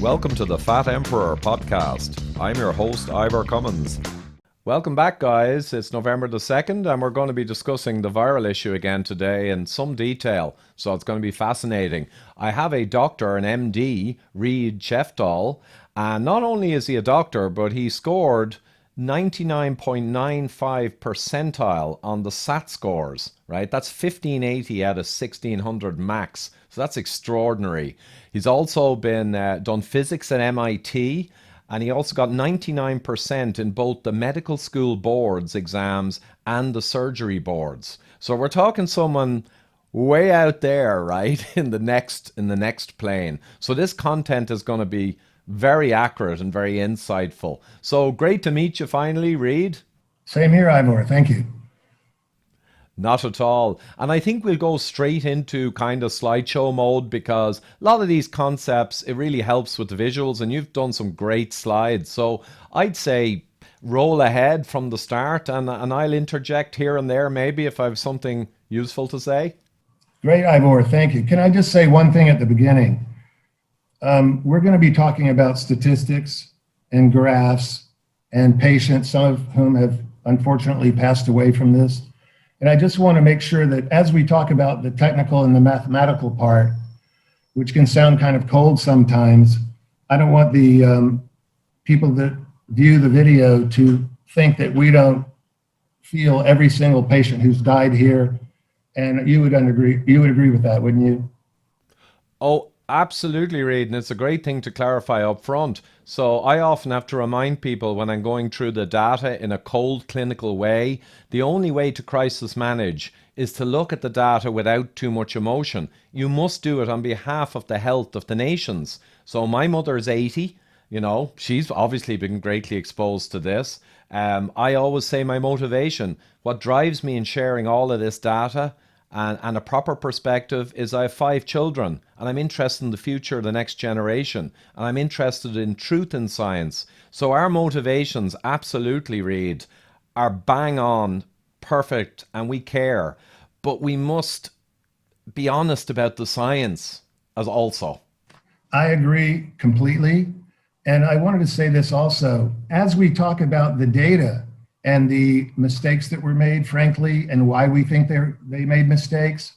Welcome to the Fat Emperor podcast. I'm your host, IVOR CUMMINS. Welcome back, guys. It's November the 2nd, and we're going to be discussing the viral issue again today in some detail, so it's going to be fascinating. I have a doctor, an MD, Reid Sheftall, and not only is he a doctor, but he scored 99.95 percentile on the SAT scores, right? That's 1580 out of 1600 max. So that's extraordinary. He's also been done physics at MIT, and he also got 99% in both the medical school boards exams and the surgery boards. So we're talking someone way out there, right, in the next plane. So this content is going to be very accurate and very insightful. So great to meet you finally, Reid. Same here, Ivor. Thank you. Not at all. And I think we'll go straight into kind of slideshow mode because a lot of these concepts, it really helps with the visuals, and you've done some great slides. So I'd say roll ahead from the start, and I'll interject here and there maybe if I have something useful to say. Great, Ivor. Thank you. Can I just say one thing at the beginning? We're going to be talking about statistics and graphs and patients, some of whom have unfortunately passed away from this. And I just want to make sure that as we talk about the technical and the mathematical part, which can sound kind of cold sometimes, I don't want the people that view the video to think that we don't feel every single patient who's died here. And you would agree with that, wouldn't you? Oh, absolutely, Reid, and it's a great thing to clarify up front. So I often have to remind people when I'm going through the data in a cold clinical way, the only way to crisis manage is to look at the data without too much emotion. You must do it on behalf of the health of the nations. So my mother's 80, she's obviously been greatly exposed to this. I always say my motivation, what drives me in sharing all of this data and a proper perspective is I have 5 children, and I'm interested in the future of the next generation, and I'm interested in truth in science. So our motivations, absolutely, Reid, are bang on, perfect, and we care. But we must be honest about the science as also. I agree completely. And I wanted to say this also, as we talk about the data and the mistakes that were made, frankly, and why we think they made mistakes,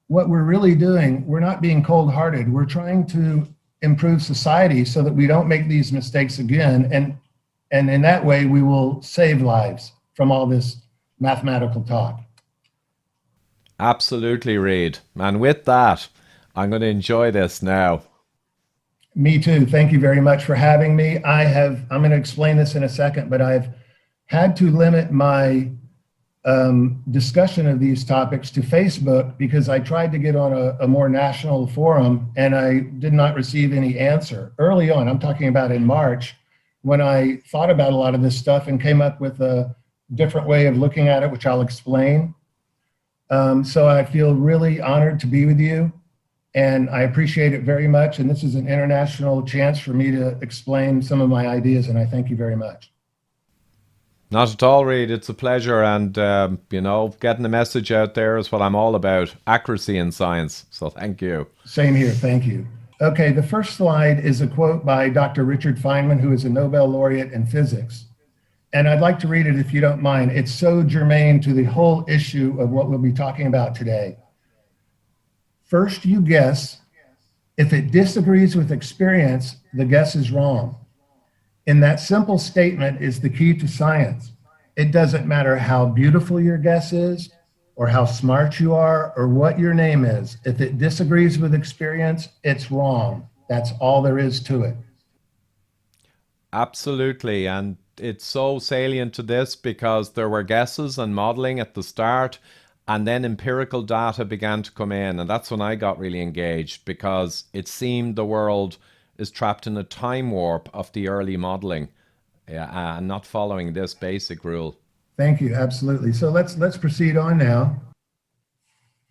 what we're really doing, we're not being cold-hearted. We're trying to improve society so that we don't make these mistakes again. And in that way, we will save lives from all this mathematical talk. Absolutely, Reid. And with that, I'm going to enjoy this now. Me too. Thank you very much for having me. I'm going to explain this in a second, but I've had to limit my discussion of these topics to Facebook because I tried to get on a more national forum and I did not receive any answer. Early on, I'm talking about in March, when I thought about a lot of this stuff and came up with a different way of looking at it, which I'll explain. So I feel really honored to be with you, and I appreciate it very much. And this is an international chance for me to explain some of my ideas, and I thank you very much. Not at all, Reid. It's a pleasure. And, getting the message out there is what I'm all about. Accuracy in science. So thank you. Same here. Thank you. Okay, the first slide is a quote by Dr. Richard Feynman, who is a Nobel laureate in physics. And I'd like to read it if you don't mind. It's so germane to the whole issue of what we'll be talking about today. First, you guess. If it disagrees with experience, the guess is wrong. In that simple statement is the key to science. It doesn't matter how beautiful your guess is, or how smart you are, or what your name is. If it disagrees with experience, it's wrong. That's all there is to it. Absolutely. And it's so salient to this because there were guesses and modeling at the start, and then empirical data began to come in. And that's when I got really engaged because it seemed the world is trapped in a time warp of the early modeling and not following this basic rule. Thank you. Absolutely. So let's proceed on now.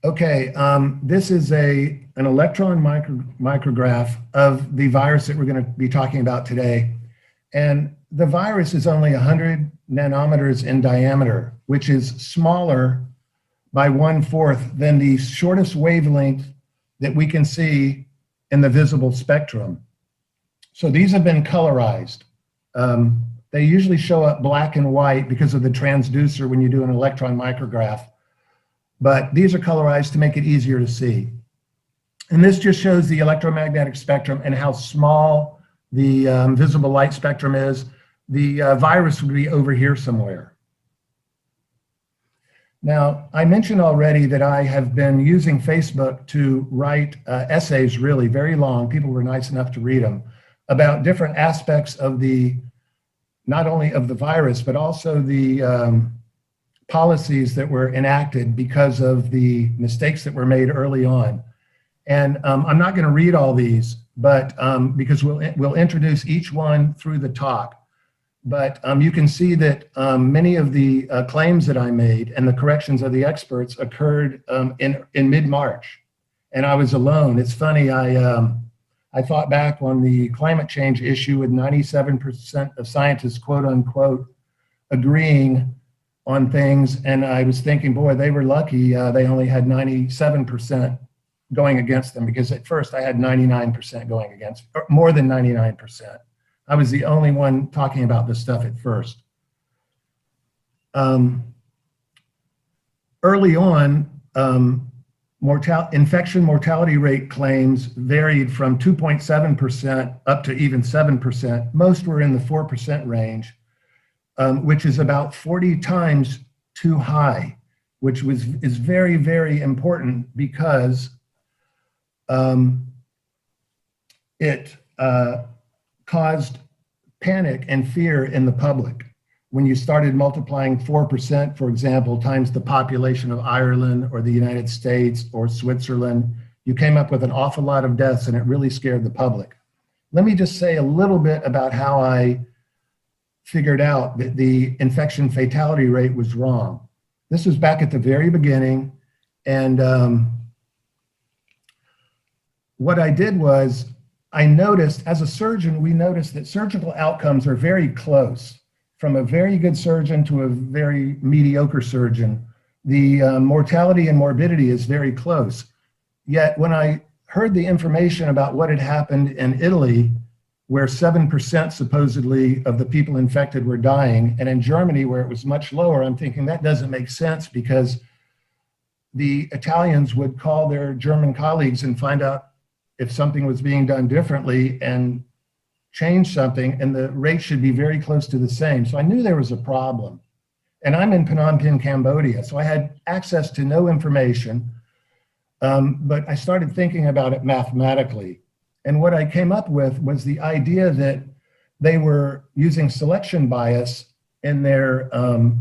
Okay, this is an electron micrograph of the virus that we're going to be talking about today. And the virus is only 100 nanometers in diameter, which is smaller by 1/4 than the shortest wavelength that we can see in the visible spectrum. So these have been colorized. They usually show up black and white because of the transducer when you do an electron micrograph, but these are colorized to make it easier to see. And this just shows the electromagnetic spectrum and how small the visible light spectrum is. The virus would be over here somewhere. Now, I mentioned already that I have been using Facebook to write essays, really very long, people were nice enough to read them, about different aspects of the, not only of the virus, but also the policies that were enacted because of the mistakes that were made early on. And I'm not going to read all these, but because we'll introduce each one through the talk. But you can see that many of the claims that I made and the corrections of the experts occurred in mid-March, and I was alone. It's funny, I thought back on the climate change issue with 97% of scientists, quote unquote, agreeing on things, and I was thinking, boy, they were lucky they only had 97% going against them, because at first I had 99% going against, or more than 99%. I was the only one talking about this stuff at first. Early on, infection mortality rate claims varied from 2.7% up to even 7%. Most were in the 4% range, which is about 40 times too high, which is very, very important because it caused panic and fear in the public. When you started multiplying 4%, for example, times the population of Ireland or the United States or Switzerland, you came up with an awful lot of deaths, and it really scared the public. Let me just say a little bit about how I figured out that the infection fatality rate was wrong. This was back at the very beginning, and what I did was, I noticed, as a surgeon, we noticed that surgical outcomes are very close. From a very good surgeon to a very mediocre surgeon, the mortality and morbidity is very close. Yet when I heard the information about what had happened in Italy, where 7% supposedly of the people infected were dying, and in Germany where it was much lower, I'm thinking that doesn't make sense, because the Italians would call their German colleagues and find out if something was being done differently and change something, and the rate should be very close to the same. So I knew there was a problem. And I'm in Phnom Penh, Cambodia, so I had access to no information, but I started thinking about it mathematically. And what I came up with was the idea that they were using selection bias in their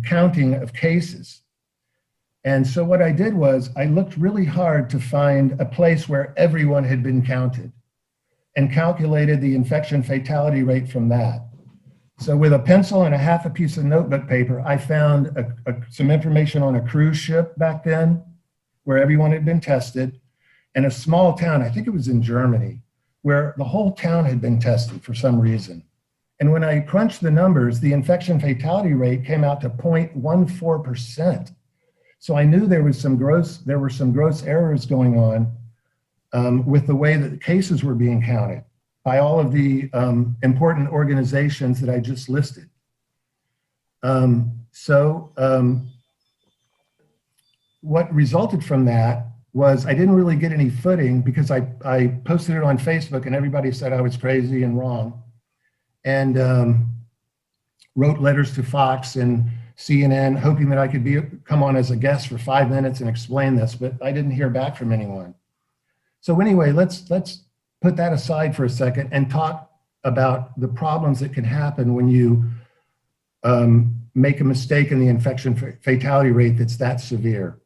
counting of cases. And so what I did was I looked really hard to find a place where everyone had been counted and calculated the infection fatality rate from that. So with a pencil and a half a piece of notebook paper, I found some information on a cruise ship back then where everyone had been tested, and a small town, I think it was in Germany, where the whole town had been tested for some reason. And when I crunched the numbers, the infection fatality rate came out to 0.14%. So I knew there were some gross errors going on with the way that the cases were being counted by all of the important organizations that I just listed. What resulted from that was I didn't really get any footing, because I posted it on Facebook and everybody said I was crazy and wrong, and wrote letters to Fox and CNN, hoping that I could come on as a guest for 5 minutes and explain this, but I didn't hear back from anyone. So anyway, let's put that aside for a second and talk about the problems that can happen when you make a mistake in the infection fatality rate that's that severe.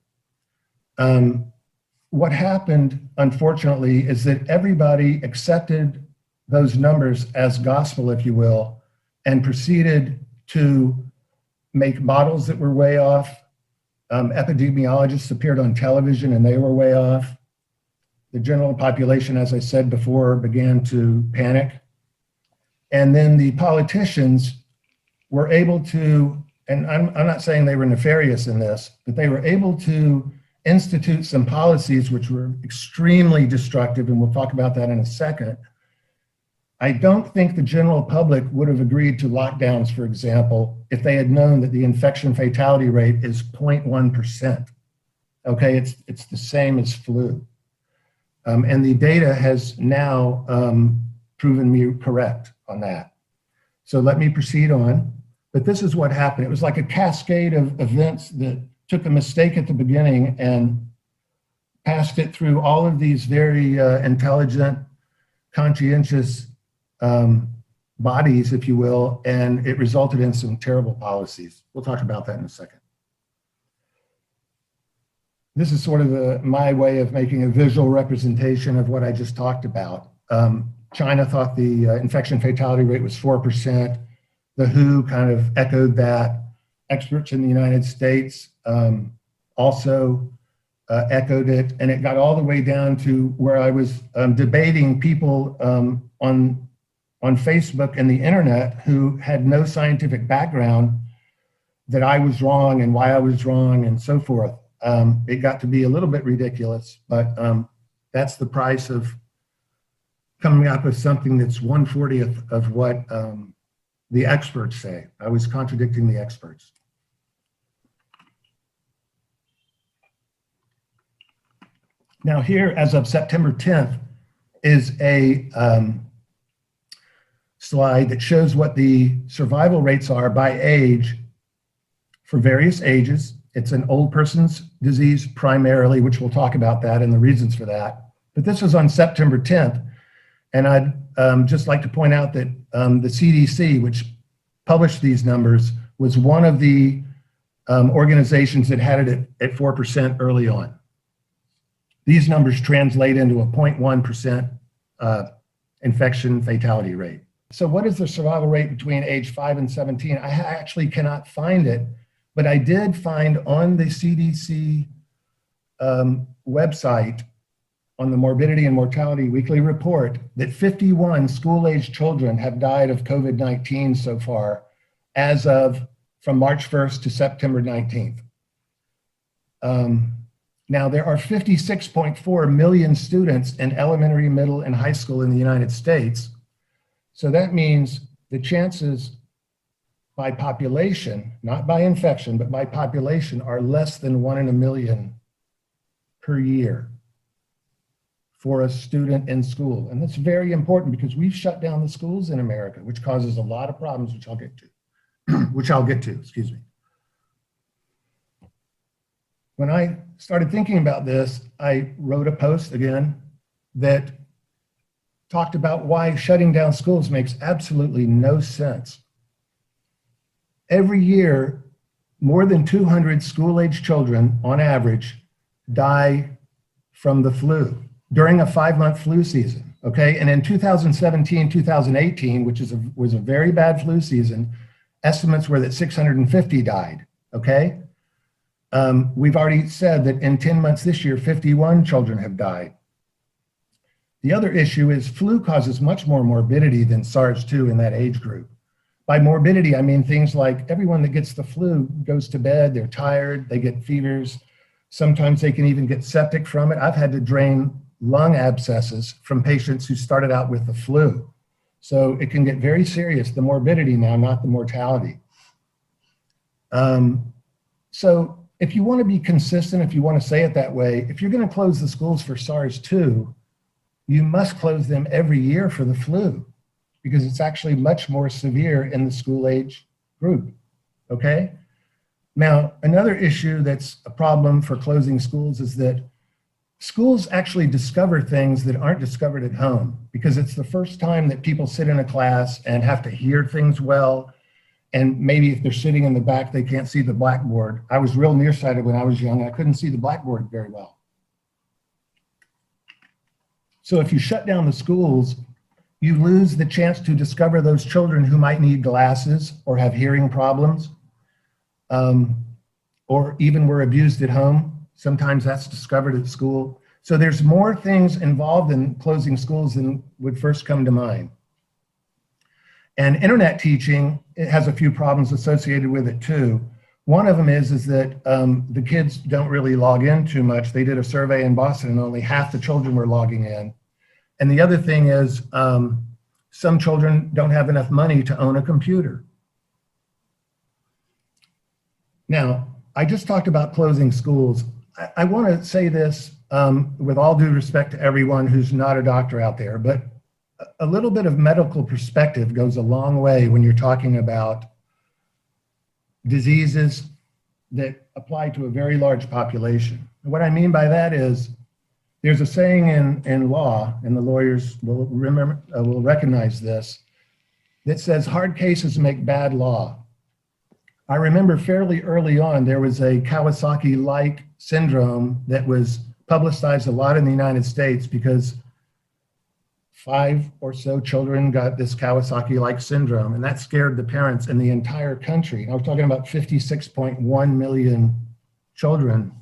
What happened, unfortunately, is that everybody accepted those numbers as gospel, if you will, and proceeded to make models that were way off. Epidemiologists appeared on television and they were way off. The general population, as I said before, began to panic. And then the politicians were able to, and I'm not saying they were nefarious in this, but they were able to institute some policies which were extremely destructive, and we'll talk about that in a second, I don't think the general public would have agreed to lockdowns, for example, if they had known that the infection fatality rate is 0.1%. Okay, it's the same as flu. And the data has now proven me correct on that. So let me proceed on. But this is what happened. It was like a cascade of events that took a mistake at the beginning and passed it through all of these very intelligent, conscientious bodies, if you will, and it resulted in some terrible policies. We'll talk about that in a second. This is sort of my way of making a visual representation of what I just talked about. China thought the infection fatality rate was 4%. The WHO kind of echoed that. Experts in the United States also echoed it, and it got all the way down to where I was debating people on Facebook and the internet who had no scientific background that I was wrong and why I was wrong and so forth. It got to be a little bit ridiculous, but that's the price of coming up with something that's 1/40th of what the experts say. I was contradicting the experts. Now here, as of September 10th, is a slide that shows what the survival rates are by age for various ages. It's an old person's disease primarily, which we'll talk about that and the reasons for that. But this was on September 10th. And I'd just like to point out that the CDC, which published these numbers, was one of the organizations that had it at 4% early on. These numbers translate into a 0.1% infection fatality rate. So what is the survival rate between age 5 and 17? I actually cannot find it, but I did find on the CDC website, on the Morbidity and Mortality Weekly Report, that 51 school-aged children have died of COVID-19 so far, as of from March 1st to September 19th. Now, there are 56.4 million students in elementary, middle, and high school in the United States. So that means the chances by population, not by infection, but by population, are less than 1 in a million per year for a student in school. And that's very important because we've shut down the schools in America, which causes a lot of problems, which I'll get to, excuse me. When I started thinking about this, I wrote a post again that talked about why shutting down schools makes absolutely no sense. Every year, more than 200 school-aged children on average die from the flu during a 5-month flu season, okay? And in 2017, 2018, which was a very bad flu season, estimates were that 650 died, okay? We've already said that in 10 months this year, 51 children have died. The other issue is flu causes much more morbidity than SARS-2 in that age group. By morbidity, I mean things like everyone that gets the flu goes to bed, they're tired, they get fevers. Sometimes they can even get septic from it. I've had to drain lung abscesses from patients who started out with the flu. So it can get very serious, the morbidity now, not the mortality. So if you want to be consistent, if you want to say it that way, if you're going to close the schools for SARS-2, you must close them every year for the flu because it's actually much more severe in the school age group, okay? Now, another issue that's a problem for closing schools is that schools actually discover things that aren't discovered at home because it's the first time that people sit in a class and have to hear things well. And maybe if they're sitting in the back, they can't see the blackboard. I was real nearsighted when I was young. I couldn't see the blackboard very well. So if you shut down the schools, you lose the chance to discover those children who might need glasses or have hearing problems, or even were abused at home. Sometimes that's discovered at school. So there's more things involved in closing schools than would first come to mind. And internet teaching, it has a few problems associated with it too. One of them is that the kids don't really log in too much. They did a survey in Boston and only half the children were logging in. And the other thing is some children don't have enough money to own a computer. Now, I just talked about closing schools. I want to say this with all due respect to everyone who's not a doctor out there, but a little bit of medical perspective goes a long way when you're talking about diseases that apply to a very large population. And what I mean by that is there's a saying in law, and the lawyers will recognize this, that says hard cases make bad law. I remember fairly early on, there was a Kawasaki-like syndrome that was publicized a lot in the United States because 5 or so children got this Kawasaki-like syndrome, and that scared the parents in the entire country. And I was talking about 56.1 million children.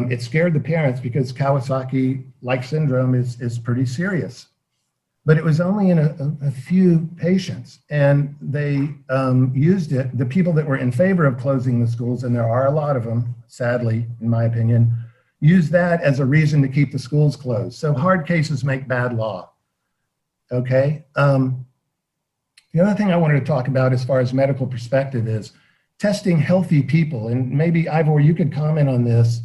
It scared the parents because Kawasaki-like syndrome is pretty serious. But it was only in a few patients, and they used it. The people that were in favor of closing the schools, and there are a lot of them, sadly, in my opinion, used that as a reason to keep the schools closed. So hard cases make bad law, okay? The other thing I wanted to talk about as far as medical perspective is testing healthy people, and maybe Ivor, you could comment on this.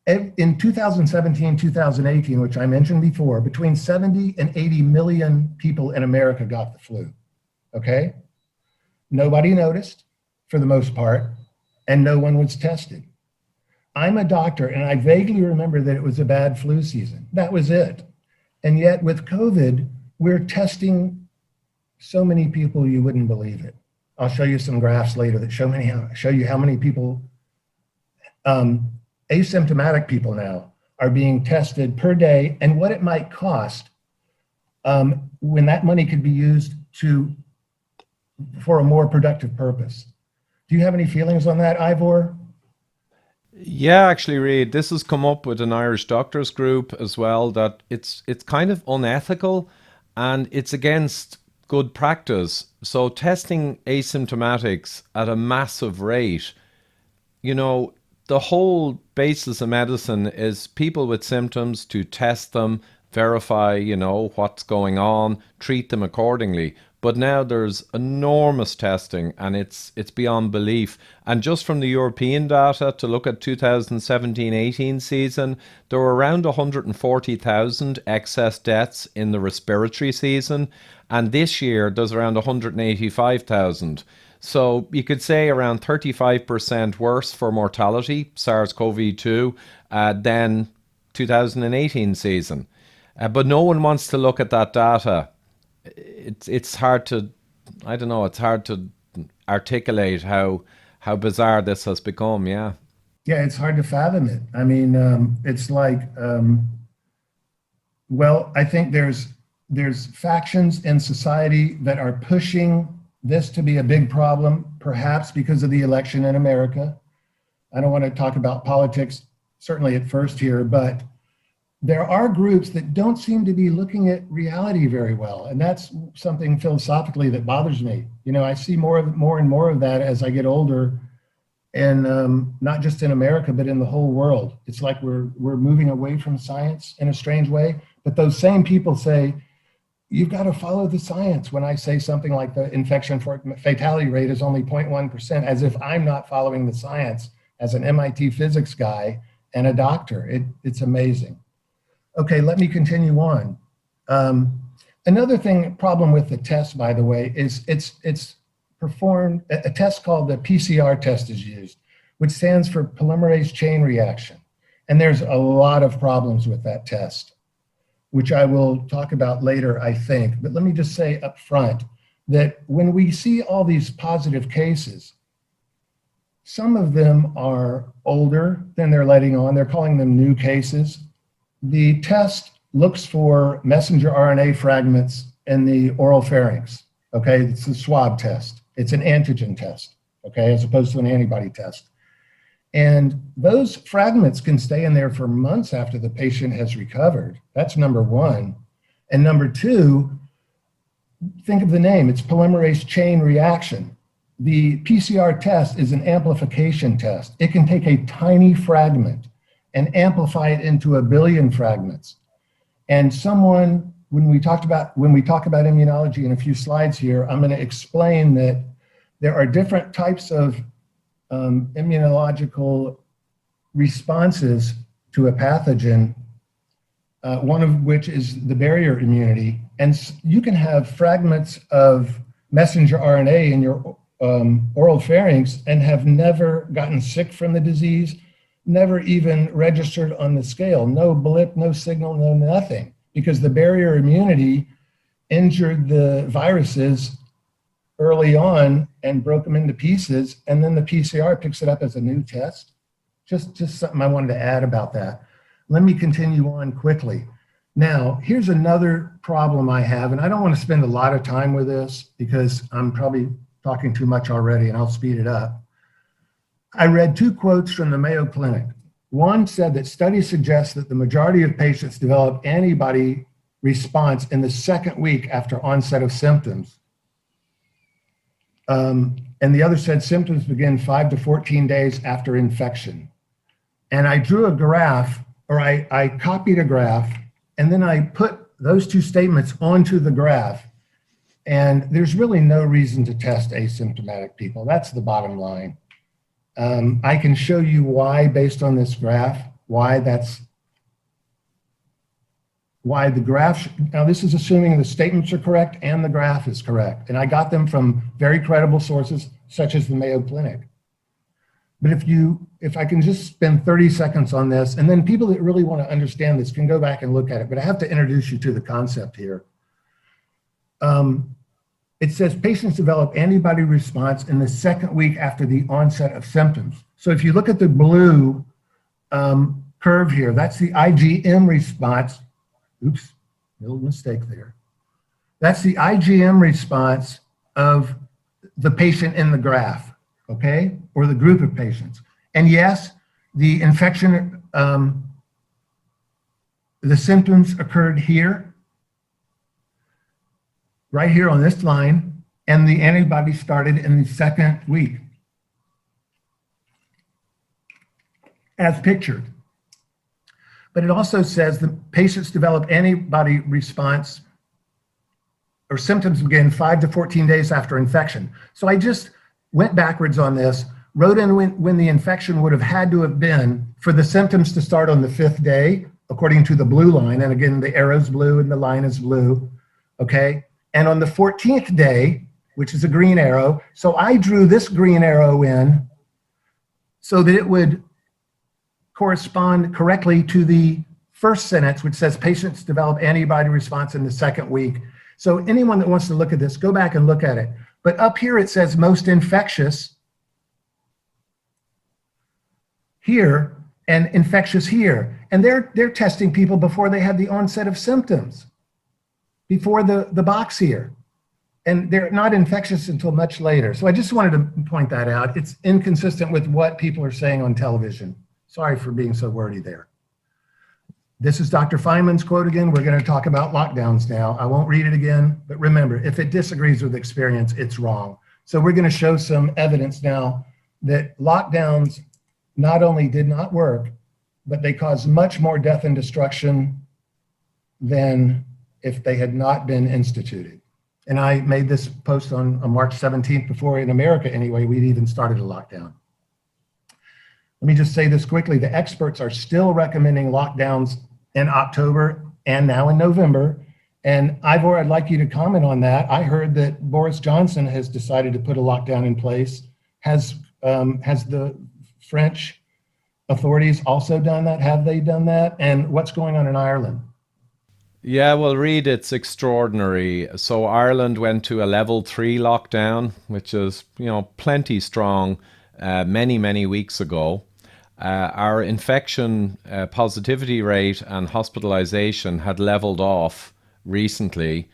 In 2017, 2018, which I mentioned before, between 70 and 80 million people in America got the flu, okay? Nobody noticed for the most part, and no one was tested. I'm a doctor, and I vaguely remember that it was a bad flu season. That was it. And yet with COVID, we're testing so many people you wouldn't believe it. I'll show you some graphs later that show you how many people, asymptomatic people now are being tested per day, and what it might cost when that money could be used for a more productive purpose. Do you have any feelings on that, Ivor? Yeah, actually, Reid, this has come up with an Irish doctors group as well, that it's kind of unethical and it's against good practice. So testing asymptomatics at a massive rate, you know, the whole basis of medicine is people with symptoms to test them, verify, you know, what's going on, treat them accordingly. But now there's enormous testing and it's beyond belief. And just from the European data to look at 2017-18 season, there were around 140,000 excess deaths in the respiratory season. And this year there's around 185,000. So you could say around 35% worse for mortality, SARS-CoV-2, than 2018 season. But no one wants to look at that data. It's hard to, I don't know, it's hard to articulate how bizarre this has become, yeah. Yeah, it's hard to fathom it. I mean, it's like, well, I think there's factions in society that are pushing this to be a big problem, perhaps because of the election in America. I don't want to talk about politics, certainly at first here, but there are groups that don't seem to be looking at reality very well. And that's something philosophically that bothers me. You know, I see more and more of that as I get older, and not just in America, but in the whole world. It's like we're moving away from science in a strange way, but those same people say, you've got to follow the science when I say something like the infection fatality rate is only 0.1%, as if I'm not following the science as an MIT physics guy and a doctor. It's amazing. Okay, let me continue on. Another problem with the test, by the way, is it's performed, a test called the PCR test is used, which stands for polymerase chain reaction. And there's a lot of problems with that test, which I will talk about later, I think. But let me just say up front that when we see all these positive cases, some of them are older than they're letting on. They're calling them new cases. The test looks for messenger RNA fragments in the oral pharynx, okay? It's a swab test. It's an antigen test, okay, as opposed to an antibody test. And those fragments can stay in there for months after the patient has recovered. That's number one. And number two, think of the name, it's polymerase chain reaction. The PCR test is an amplification test. It can take a tiny fragment and amplify it into a billion fragments. And someone when we talk about immunology in a few slides here, I'm going to explain that there are different types of immunological responses to a pathogen, one of which is the barrier immunity. And you can have fragments of messenger RNA in your oral pharynx and have never gotten sick from the disease, never even registered on the scale, no blip, no signal, no nothing, because the barrier immunity injured the viruses early on and broke them into pieces, and then the PCR picks it up as a new test. Just something I wanted to add about that. Let me continue on quickly. Now, here's another problem I have, and I don't want to spend a lot of time with this because I'm probably talking too much already, and I'll speed it up. I read 2 quotes from the Mayo Clinic. One said that studies suggest that the majority of patients develop antibody response in the 2nd week after onset of symptoms. And the other said symptoms begin 5 to 14 days after infection. And I drew a graph, or I copied a graph, and then I put those 2 statements onto the graph. And there's really no reason to test asymptomatic people. That's the bottom line. I can show you why, based on this graph, why the graph, now this is assuming the statements are correct and the graph is correct. And I got them from very credible sources, such as the Mayo Clinic. But if I can just spend 30 seconds on this, and then people that really want to understand this can go back and look at it, but I have to introduce you to the concept here. It says patients develop antibody response in the 2nd week after the onset of symptoms. So if you look at the blue curve here, that's the IgM response. Oops, little mistake there. That's the IgM response of the patient in the graph, okay? Or the group of patients. And yes, the infection, the symptoms occurred here, right here on this line, and the antibody started in the 2nd week, as pictured. But it also says the patients develop antibody response, or symptoms begin 5 to 14 days after infection. So I just went backwards on this, wrote in when the infection would have had to have been for the symptoms to start on the 5th day, according to the blue line. And again, the arrow's blue and the line is blue, okay? And on the 14th day, which is a green arrow, so I drew this green arrow in so that it would correspond correctly to the first sentence, which says patients develop antibody response in the 2nd week. So anyone that wants to look at this, go back and look at it. But up here it says most infectious here and infectious here. And they're testing people before they had the onset of symptoms, before the box here. And they're not infectious until much later. So I just wanted to point that out. It's inconsistent with what people are saying on television. Sorry for being so wordy there. This is Dr. Feynman's quote again. We're going to talk about lockdowns now. I won't read it again, but remember, if it disagrees with experience, it's wrong. So we're going to show some evidence now that lockdowns not only did not work, but they caused much more death and destruction than if they had not been instituted. And I made this post on March 17th before, in America anyway, we'd even started a lockdown. Let me just say this quickly. The experts are still recommending lockdowns in October and now in November. And IVOR, I'd like you to comment on that. I heard that Boris Johnson has decided to put a lockdown in place. Has the French authorities also done that? Have they done that? And what's going on in Ireland? Yeah, well, Reid, it's extraordinary. So Ireland went to a level 3 lockdown, which is, plenty strong, many weeks ago. Our infection positivity rate and hospitalization had leveled off recently,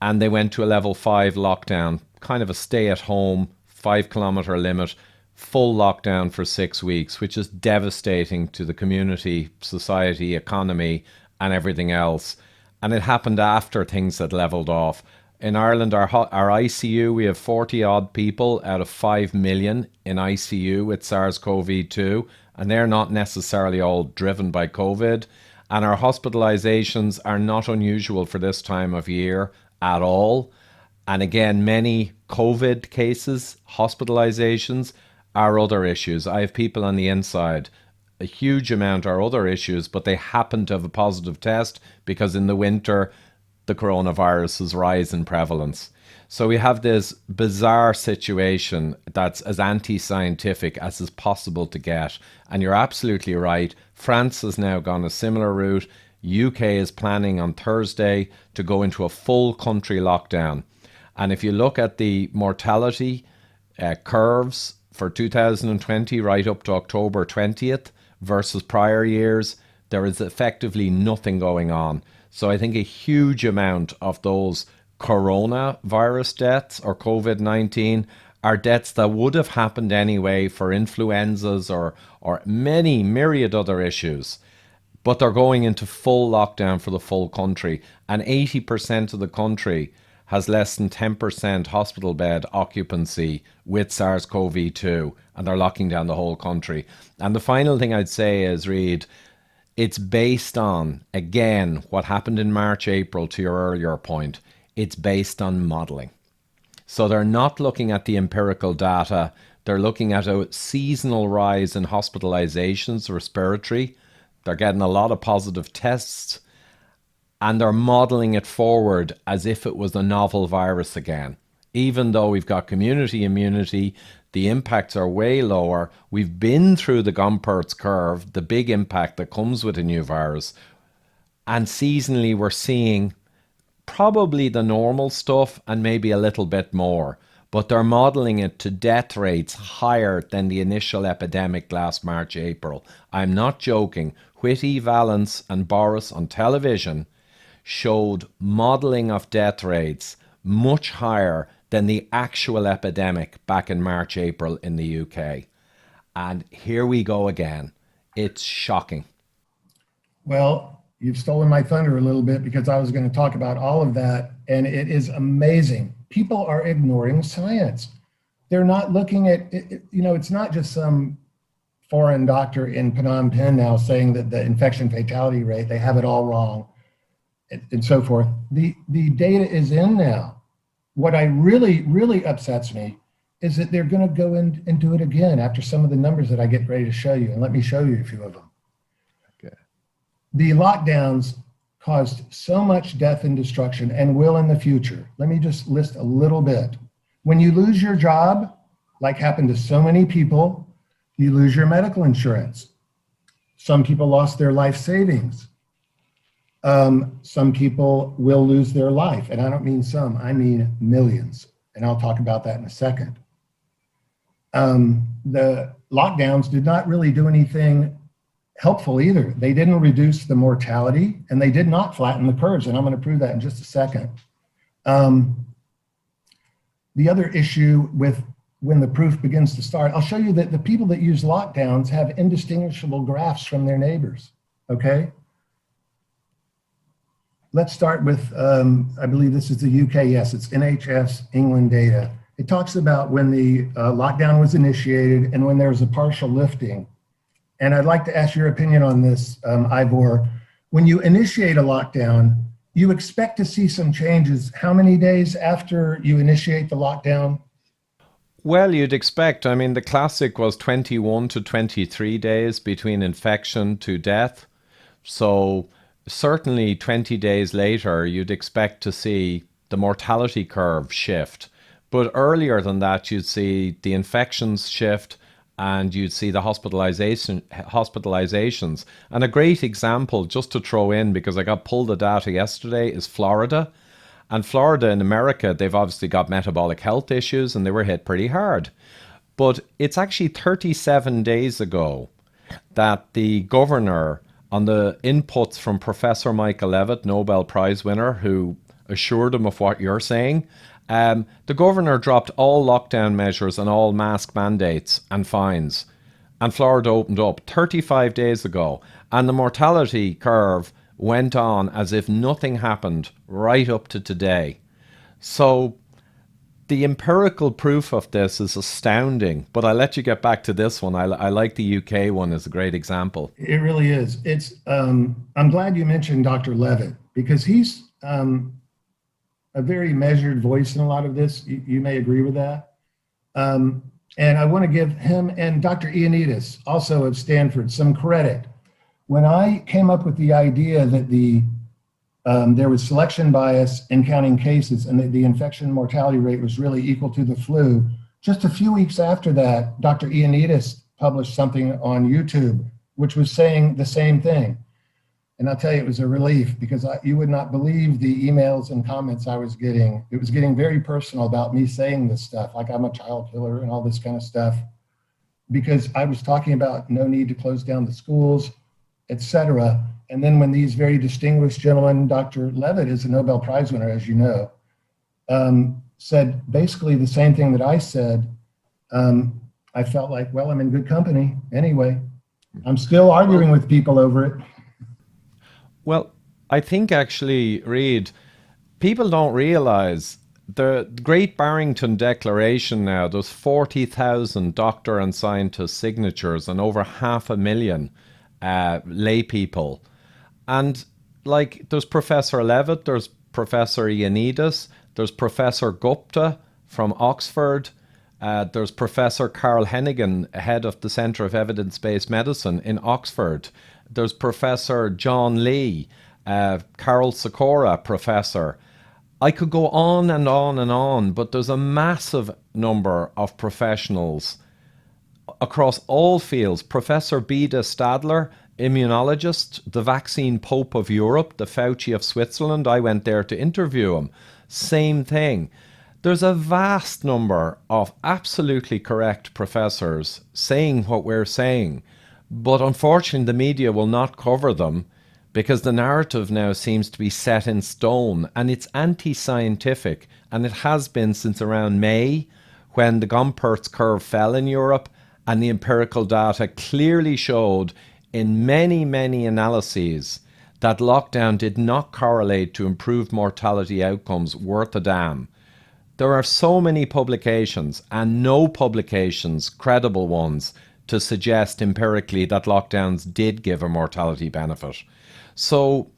and they went to a level 5 lockdown, kind of a stay-at-home, 5-kilometer limit, full lockdown for 6 weeks, which is devastating to the community, society, economy, and everything else. And it happened after things had leveled off. In Ireland, our ICU, we have 40 odd people out of 5 million in ICU with SARS-CoV-2, and they're not necessarily all driven by COVID. And our hospitalizations are not unusual for this time of year at all. And again, many COVID cases, hospitalizations, are other issues. I have people on the inside. A huge amount are other issues, but they happen to have a positive test because in the winter, the coronaviruses rise in prevalence. So we have this bizarre situation that's as anti-scientific as is possible to get. And you're absolutely right. France has now gone a similar route. UK is planning on Thursday to go into a full country lockdown. And if you look at the mortality curves for 2020 right up to October 20th versus prior years, there is effectively nothing going on. So I think a huge amount of those coronavirus deaths or COVID-19 are deaths that would have happened anyway for influenzas or many myriad other issues. But they're going into full lockdown for the full country. And 80% of the country has less than 10% hospital bed occupancy with SARS-CoV-2, and they're locking down the whole country. And the final thing I'd say is, Reid, it's based on, again, what happened in March, April, to your earlier point. It's based on modelling. So they're not looking at the empirical data. They're looking at a seasonal rise in hospitalizations, respiratory. They're getting a lot of positive tests, and they're modelling it forward as if it was a novel virus again. Even though we've got community immunity, the impacts are way lower. We've been through the Gompertz curve, the big impact that comes with a new virus. And seasonally, we're seeing probably the normal stuff and maybe a little bit more. But they're modelling it to death rates higher than the initial epidemic last March, April. I'm not joking. Whitty, Valence and Boris on television showed modelling of death rates much higher than the actual epidemic back in March, April in the UK. And here we go again. It's shocking. Well, you've stolen my thunder a little bit because I was going to talk about all of that. And it is amazing. People are ignoring science. They're not looking at, it's not just some foreign doctor in Phnom Penh now saying that the infection fatality rate, they have it all wrong and so forth. The data is in now. What I really upsets me is that they're going to go in and do it again after some of the numbers that I get ready to show you. And let me show you a few of them. Okay. The lockdowns caused so much death and destruction and will in the future. Let me just list a little bit. When you lose your job, like happened to so many people, you lose your medical insurance. Some people lost their life savings. Some people will lose their life. And I don't mean some, I mean millions. And I'll talk about that in a second. The lockdowns did not really do anything helpful either. They didn't reduce the mortality and they did not flatten the curves. And I'm going to prove that in just a second. The other issue with when the proof begins to start, I'll show you that the people that use lockdowns have indistinguishable graphs from their neighbors, okay? Let's start with, I believe this is the UK, yes, it's NHS England data. It talks about when the lockdown was initiated and when there was a partial lifting. And I'd like to ask your opinion on this, IVOR. When you initiate a lockdown, you expect to see some changes. How many days after you initiate the lockdown? Well, you'd expect. I mean, the classic was 21 to 23 days between infection to death. So certainly 20 days later, you'd expect to see the mortality curve shift. But earlier than that, you'd see the infections shift and you'd see the hospitalizations. And a great example, just to throw in, because I got pulled the data yesterday, is Florida. And Florida in America, they've obviously got metabolic health issues and they were hit pretty hard. But it's actually 37 days ago that the governor, on the inputs from Professor Michael Levitt, Nobel Prize winner, who assured him of what you're saying, the governor dropped all lockdown measures and all mask mandates and fines. And Florida opened up 35 days ago. And the mortality curve went on as if nothing happened right up to today. So the empirical proof of this is astounding, but I'll let you get back to this one. I like the UK one as a great example. It really is. It's. I'm glad you mentioned Dr. Levitt, because he's a very measured voice in a lot of this. You may agree with that. And I want to give him and Dr. Ioannidis, also of Stanford, some credit. When I came up with the idea that there was selection bias in counting cases and that the infection mortality rate was really equal to the flu, just a few weeks after that, Dr. Ioannidis published something on YouTube, which was saying the same thing. And I'll tell you, it was a relief, because you would not believe the emails and comments I was getting. It was getting very personal about me saying this stuff, like I'm a child killer and all this kind of stuff, because I was talking about no need to close down the schools, etc. And then when these very distinguished gentlemen, Dr. Levitt is a Nobel Prize winner, as you know, said basically the same thing that I said, I felt like, well, I'm in good company anyway. I'm still arguing with people over it. Well, I think actually, Reid, people don't realize the Great Barrington Declaration now, there's 40,000 doctor and scientist signatures and over 500,000 lay people. And like, there's Professor Levitt, there's Professor Ioannidis, there's Professor Gupta from Oxford, there's Professor Carl Hennigan, head of the Centre of Evidence-Based Medicine in Oxford. There's Professor John Lee, Carol Sikora, professor. I could go on and on and on, but there's a massive number of professionals across all fields. Professor Beda Stadler, immunologist, the vaccine pope of Europe, the Fauci of Switzerland. I went there to interview him. Same thing. There's a vast number of absolutely correct professors saying what we're saying. But unfortunately, the media will not cover them because the narrative now seems to be set in stone, and it's anti-scientific, and it has been since around May, when the Gompertz curve fell in Europe, and the empirical data clearly showed in many, many analyses that lockdown did not correlate to improved mortality outcomes worth a damn. There are so many publications, and no publications, credible ones, to suggest empirically that lockdowns did give a mortality benefit. So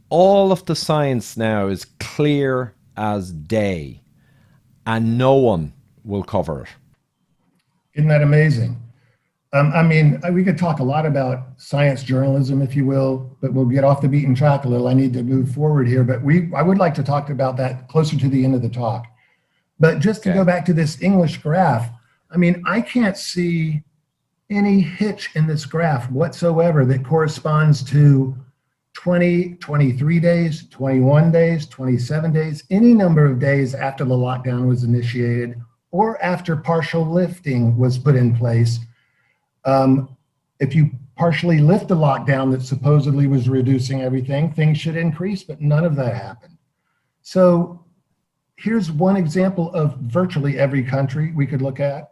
all of the science now is clear as day, and no one will cover it. Isn't that amazing? I mean, we could talk a lot about science journalism, if you will, but we'll get off the beaten track a little. I need to move forward here, but I would like to talk about that closer to the end of the talk. But just to go back to this English graph, I mean, I can't see any hitch in this graph whatsoever that corresponds to 20, 23 days, 21 days, 27 days, any number of days after the lockdown was initiated or after partial lifting was put in place. If you partially lift the lockdown that supposedly was reducing everything, things should increase, but none of that happened. So here's one example of virtually every country we could look at.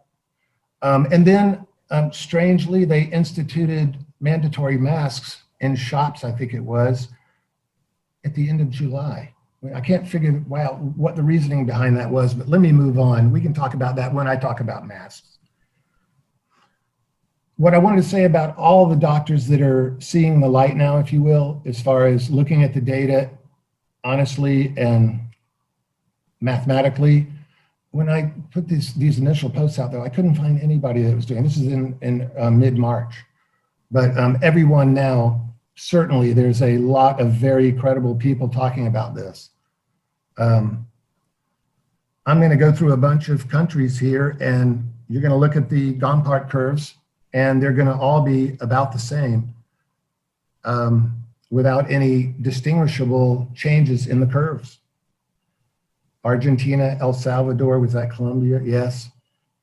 And then strangely, they instituted mandatory masks in shops, I think it was, at the end of July. I can't figure out what the reasoning behind that was, but let me move on. We can talk about that when I talk about masks. What I wanted to say about all the doctors that are seeing the light now, if you will, as far as looking at the data honestly and mathematically, when I put these initial posts out there, I couldn't find anybody that was doing this. Is in mid-March, but everyone now, certainly there's a lot of very credible people talking about this. I'm going to go through a bunch of countries here, and you're going to look at the Gompertz curves, and they're going to all be about the same without any distinguishable changes in the curves. Argentina, El Salvador, was that Colombia? Yes.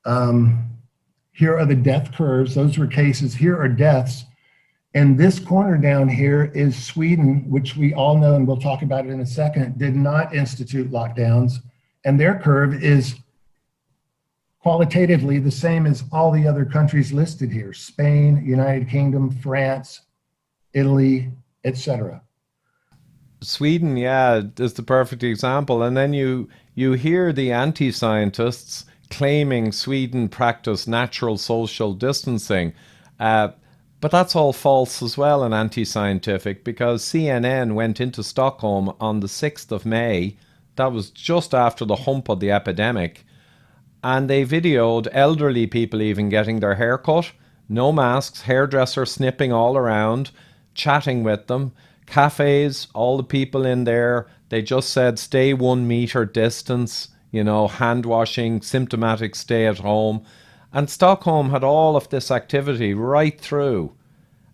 Here are the death curves. Those were cases. Here are deaths. And this corner down here is Sweden, which we all know, and we'll talk about it in a second, did not institute lockdowns. And their curve is qualitatively the same as all the other countries listed here: Spain, United Kingdom, France, Italy, etc. Sweden, yeah, is the perfect example. And then you hear the anti-scientists claiming Sweden practiced natural social distancing. Uh, but that's all false as well and anti-scientific because CNN went into Stockholm on the 6th of May. That was just after the hump of the epidemic. And they videoed elderly people even getting their hair cut, no masks, hairdresser snipping all around, chatting with them, cafes, all the people in there. They just said stay 1 meter distance, hand washing, symptomatic stay at home. And Stockholm had all of this activity right through.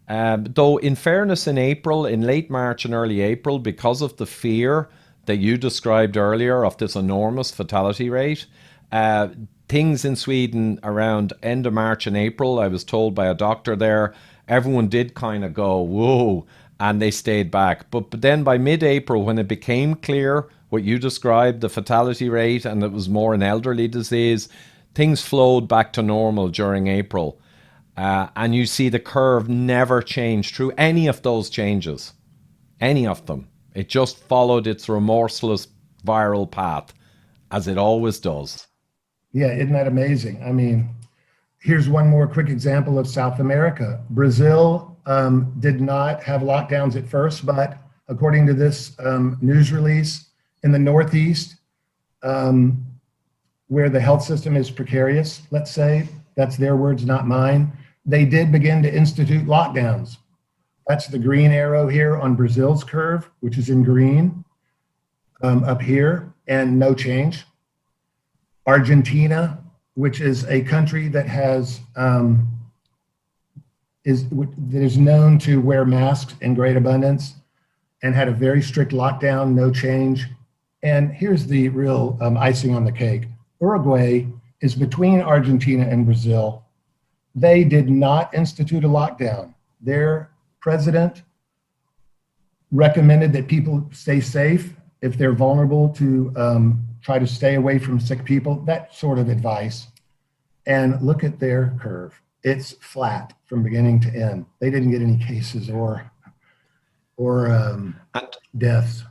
Though, in fairness, in April, in late March and early April, because of the fear that you described earlier of this enormous fatality rate, uh, things in Sweden around end of March and April, I was told by a doctor there, everyone did kind of go, whoa, and they stayed back. But then by mid April, when it became clear what you described, the fatality rate, and it was more an elderly disease, things flowed back to normal during April. And you see the curve never change through any of those changes, any of them. It just followed its remorseless viral path, as it always does. Yeah, isn't that amazing? I mean, here's one more quick example of South America. Brazil did not have lockdowns at first, but according to this news release, in the Northeast, where the health system is precarious, let's say, that's their words, not mine, they did begin to institute lockdowns. That's the green arrow here on Brazil's curve, which is in green up here, and no change. Argentina, which is a country that is known to wear masks in great abundance and had a very strict lockdown, no change. And here's the real icing on the cake. Uruguay is between Argentina and Brazil. They did not institute a lockdown. Their president recommended that people stay safe if they're vulnerable to try to stay away from sick people, that sort of advice. And look at their curve. It's flat from beginning to end. They didn't get any cases or deaths.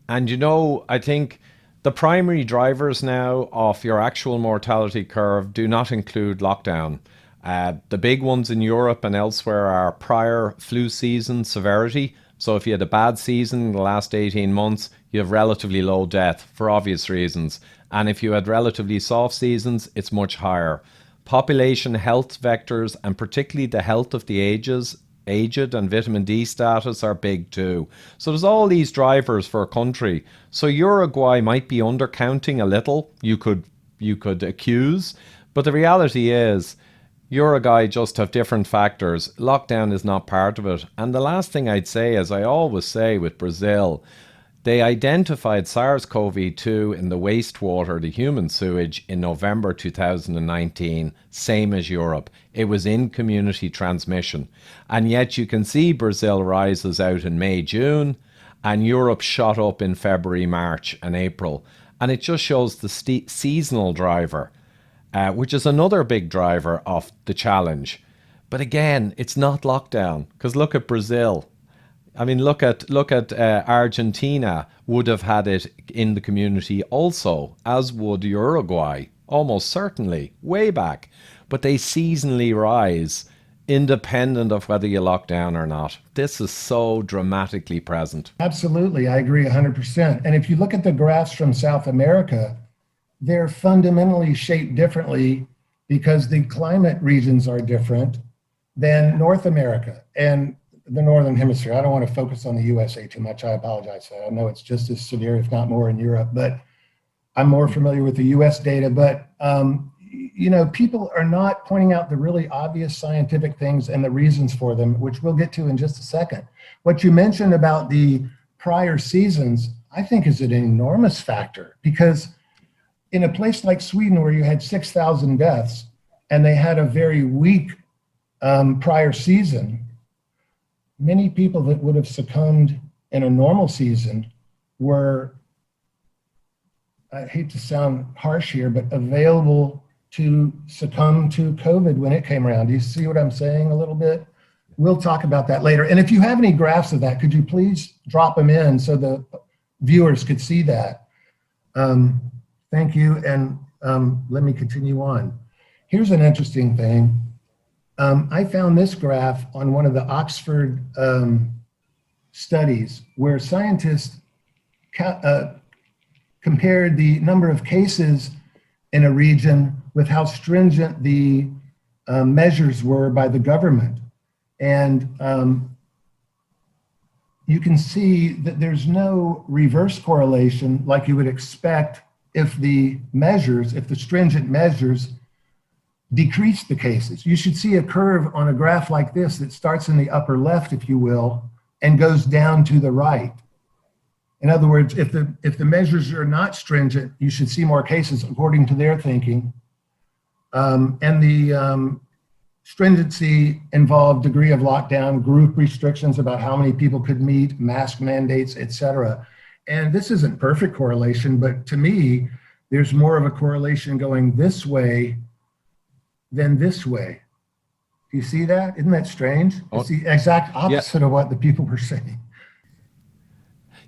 And I think the primary drivers now of your actual mortality curve do not include lockdown. The big ones in Europe and elsewhere are prior flu season severity. So if you had a bad season in the last 18 months, you have relatively low death for obvious reasons. And if you had relatively soft seasons, it's much higher. Population health vectors, and particularly the health of the aged and vitamin D status are big too. So there's all these drivers for a country. So Uruguay might be undercounting a little, you could accuse, but the reality is Uruguay just have different factors. Lockdown is not part of it. And the last thing I'd say, as I always say with Brazil, they identified SARS-CoV-2 in the wastewater, the human sewage, in November 2019, same as Europe. It was in community transmission. And yet you can see Brazil rises out in May, June, and Europe shot up in February, March, and April. And it just shows the seasonal driver, which is another big driver of the challenge. But again, it's not lockdown, because look at Brazil. I mean, look at Argentina would have had it in the community also, as would Uruguay, almost certainly, way back. But they seasonally rise, independent of whether you lock down or not. This is so dramatically present. Absolutely, I agree 100%. And if you look at the graphs from South America, they're fundamentally shaped differently because the climate regions are different than North America and the Northern Hemisphere. I don't want to focus on the USA too much. I apologize. I know it's just as severe, if not more, in Europe, but I'm more familiar with the US data. But, people are not pointing out the really obvious scientific things and the reasons for them, which we'll get to in just a second. What you mentioned about the prior seasons, I think is an enormous factor, because in a place like Sweden, where you had 6,000 deaths and they had a very weak prior season, many people that would have succumbed in a normal season were, I hate to sound harsh here, but available to succumb to COVID when it came around. Do you see what I'm saying a little bit? we'll talk about that later. And if you have any graphs of that, could you please drop them in so the viewers could see that? Thank you. And let me continue on. Here's an interesting thing. I found this graph on one of the Oxford studies where scientists compared the number of cases in a region with how stringent the measures were by the government. And you can see that there's no reverse correlation like you would expect if the stringent measures decrease the cases. You should see a curve on a graph like this that starts in the upper left, if you will, and goes down to the right. In other words, if the measures are not stringent, you should see more cases according to their thinking. And the stringency involved degree of lockdown, group restrictions about how many people could meet, mask mandates, et cetera. And this isn't perfect correlation, but to me, there's more of a correlation going this way than this way. Do you see that? Isn't that strange? It's the exact opposite of what the people were saying.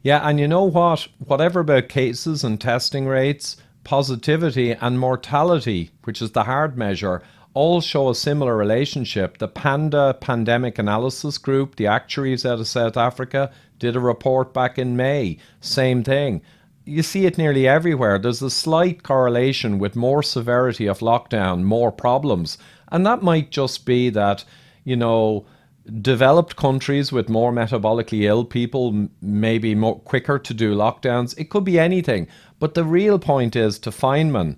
Yeah, and you know what? Whatever about cases and testing rates, positivity and mortality, which is the hard measure, all show a similar relationship. The PANDA Pandemic Analysis Group, the actuaries out of South Africa, did a report back in May. Same thing. You see it nearly everywhere. There's a slight correlation with more severity of lockdown, more problems. And that might just be that, you know, developed countries with more metabolically ill people may be more quicker to do lockdowns. It could be anything. But the real point is, to Feynman,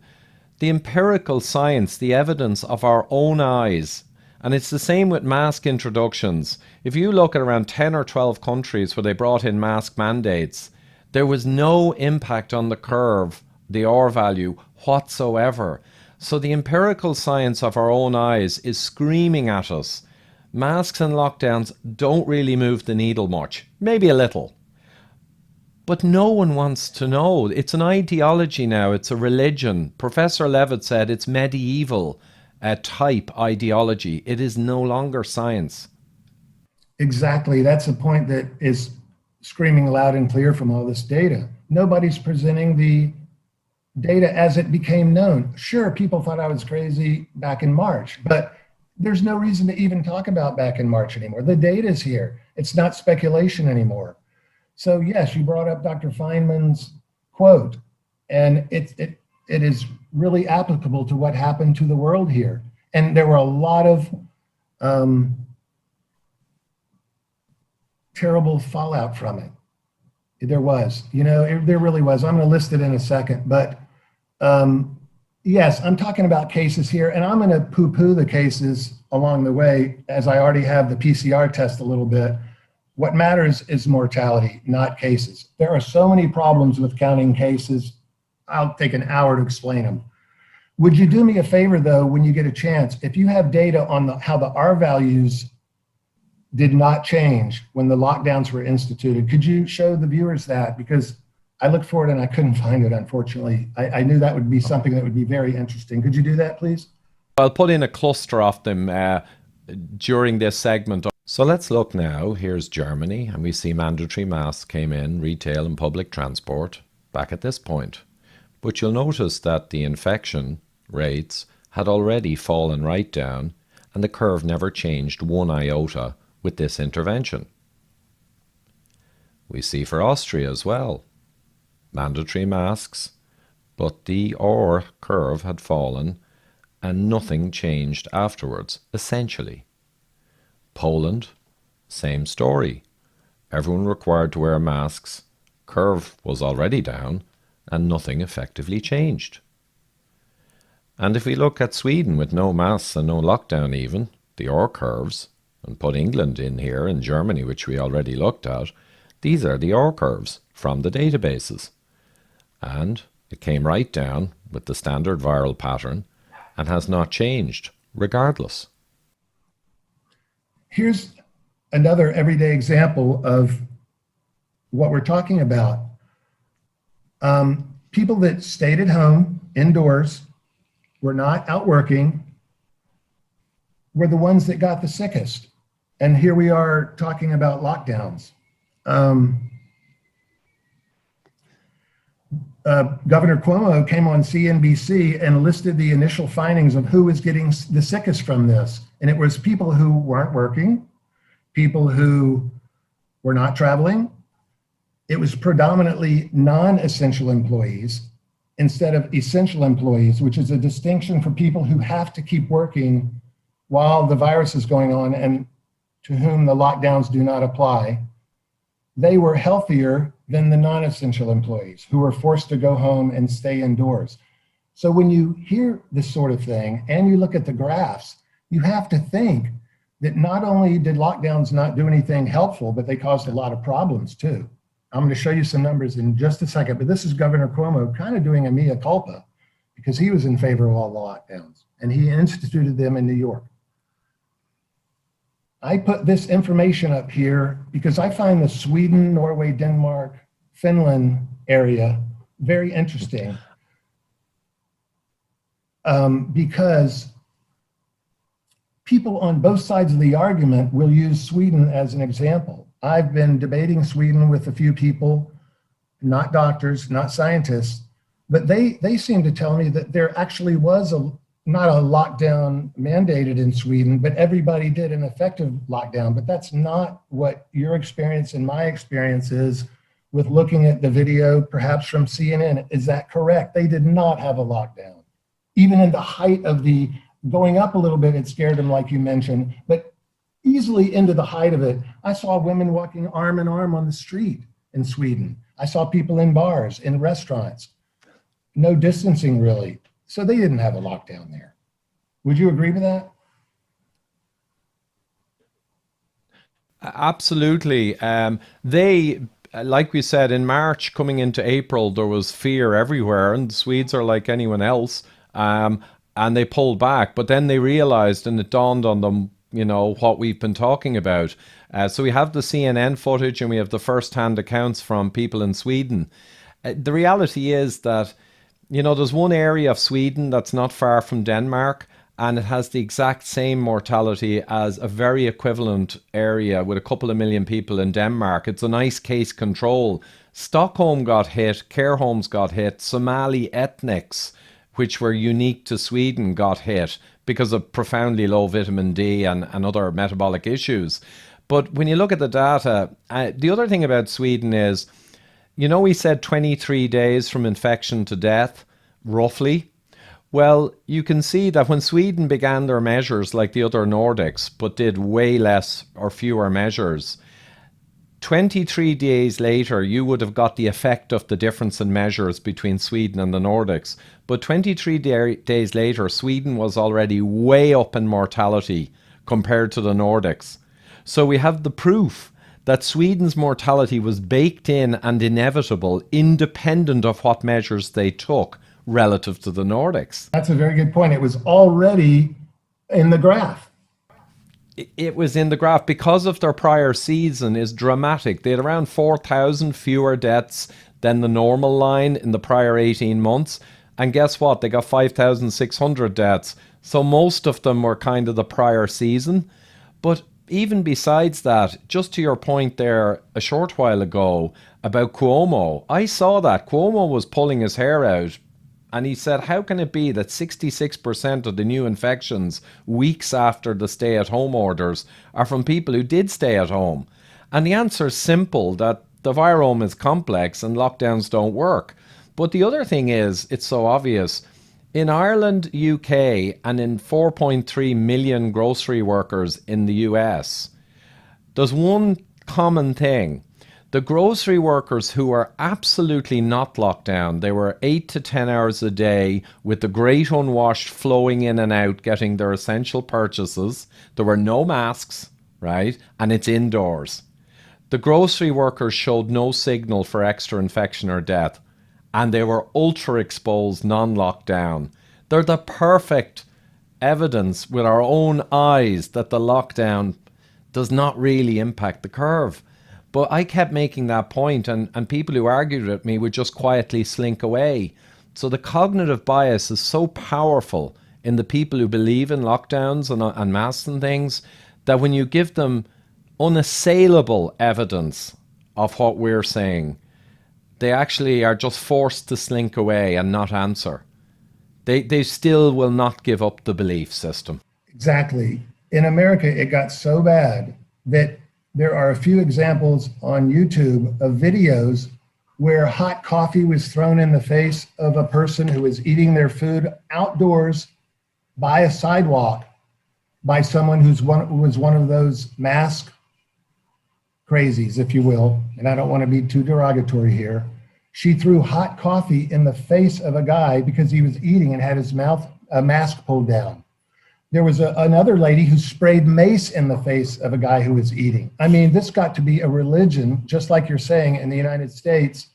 the empirical science, the evidence of our own eyes. And it's the same with mask introductions. If you look at around 10 or 12 countries where they brought in mask mandates, there was no impact on the curve, the R value, whatsoever. So the empirical science of our own eyes is screaming at us. Masks and lockdowns don't really move the needle much, maybe a little. But no one wants to know. It's an ideology now, it's a religion. Professor Levitt said it's medieval type ideology. It is no longer science. Exactly, that's a point that is screaming loud and clear from all this data. Nobody's presenting the data as it became known. Sure, people thought I was crazy back in March, but there's no reason to even talk about back in March anymore. The data's here. It's not speculation anymore. So yes, you brought up Dr. Feynman's quote, and it is really applicable to what happened to the world here. And there were a lot of terrible fallout from it. There was, there really was. I'm going to list it in a second, but yes, I'm talking about cases here, and I'm going to poo-poo the cases along the way, as I already have the PCR test a little bit. What matters is mortality, not cases. There are so many problems with counting cases. I'll take an hour to explain them. Would you do me a favor, though, when you get a chance, if you have data on how the R values did not change when the lockdowns were instituted, could you show the viewers that? Because I looked for it and I couldn't find it, unfortunately. I knew that would be something that would be very interesting. Could you do that, please? I'll put in a cluster of them during this segment. So let's look now. Here's Germany, and we see mandatory masks came in, retail and public transport, back at this point. But you'll notice that the infection rates had already fallen right down, and the curve never changed one iota with this intervention. We see for Austria as well, mandatory masks, but the R curve had fallen and nothing changed afterwards, essentially. Poland, same story. Everyone required to wear masks, curve was already down, and nothing effectively changed. And if we look at Sweden with no masks and no lockdown even, the R curves, and put England in here and Germany, which we already looked at, these are the R curves from the databases. And it came right down with the standard viral pattern and has not changed regardless. Here's another everyday example of what we're talking about. People that stayed at home, indoors, were not out working, were the ones that got the sickest. And here we are talking about lockdowns. Governor Cuomo came on CNBC and listed the initial findings of who was getting the sickest from this. And it was people who weren't working, people who were not traveling. It was predominantly non-essential employees instead of essential employees, which is a distinction for people who have to keep working while the virus is going on and to whom the lockdowns do not apply. They were healthier than the non-essential employees who were forced to go home and stay indoors. So when you hear this sort of thing and you look at the graphs, you have to think that not only did lockdowns not do anything helpful, but they caused a lot of problems too. I'm going to show you some numbers in just a second, but this is Governor Cuomo kind of doing a mea culpa because he was in favor of all the lockdowns and he instituted them in New York. I put this information up here because I find the Sweden, Norway, Denmark, Finland area very interesting because people on both sides of the argument will use Sweden as an example. I've been debating Sweden with a few people, not doctors, not scientists, but they seem to tell me that there actually was not a lockdown mandated in Sweden, but everybody did an effective lockdown. But that's not what your experience and my experience is with looking at the video, perhaps from CNN. Is that correct? They did not have a lockdown. Even in the height of the going up a little bit, it scared them, like you mentioned, but easily into the height of it, I saw women walking arm in arm on the street in Sweden. I saw people in bars, in restaurants, no distancing really. So they didn't have a lockdown there. Would you agree with that? Absolutely. They, like we said, in March coming into April, there was fear everywhere, and the Swedes are like anyone else, and they pulled back. But then they realized, and it dawned on them, you know, what we've been talking about. So we have the CNN footage and we have the first-hand accounts from people in Sweden. The reality is that, you know, there's one area of Sweden that's not far from Denmark, and it has the exact same mortality as a very equivalent area with a couple of million people in Denmark. It's a nice case control. Stockholm got hit, care homes got hit, Somali ethnics, which were unique to Sweden, got hit because of profoundly low vitamin D and other metabolic issues. But when you look at the data, the other thing about Sweden is, you know, we said 23 days from infection to death, roughly. Well, you can see that when Sweden began their measures like the other Nordics, but did way less or fewer measures, 23 days later, you would have got the effect of the difference in measures between Sweden and the Nordics. But 23 days later, Sweden was already way up in mortality compared to the Nordics. So we have the proof that Sweden's mortality was baked in and inevitable, independent of what measures they took relative to the Nordics. That's a very good point. It was already in the graph. It was in the graph because of their prior season is dramatic. They had around 4,000 fewer deaths than the normal line in the prior 18 months. And guess what? They got 5,600 deaths. So most of them were kind of the prior season. But even besides that, just to your point there a short while ago about Cuomo, I saw that Cuomo was pulling his hair out. And he said, how can it be that 66% of the new infections weeks after the stay-at-home orders are from people who did stay at home? And the answer is simple, that the virome is complex and lockdowns don't work. But the other thing is, it's so obvious. In Ireland, UK, and in 4.3 million grocery workers in the US, there's one common thing. The grocery workers who were absolutely not locked down, they were 8 to 10 hours a day with the great unwashed flowing in and out, getting their essential purchases. There were no masks, right? And it's indoors. The grocery workers showed no signal for extra infection or death, and they were ultra exposed, non-locked down. They're the perfect evidence with our own eyes that the lockdown does not really impact the curve. But I kept making that point, and people who argued with me would just quietly slink away. So the cognitive bias is so powerful in the people who believe in lockdowns and masks and things that when you give them unassailable evidence of what we're saying, they actually are just forced to slink away and not answer. They still will not give up the belief system. Exactly. In America, it got so bad that there are a few examples on YouTube of videos where hot coffee was thrown in the face of a person who was eating their food outdoors by a sidewalk by someone who was one of those mask crazies, if you will, and I don't want to be too derogatory here. She threw hot coffee in the face of a guy because he was eating and had his mask pulled down. There was another lady who sprayed mace in the face of a guy who was eating. I mean, this got to be a religion, just like you're saying, in the United States,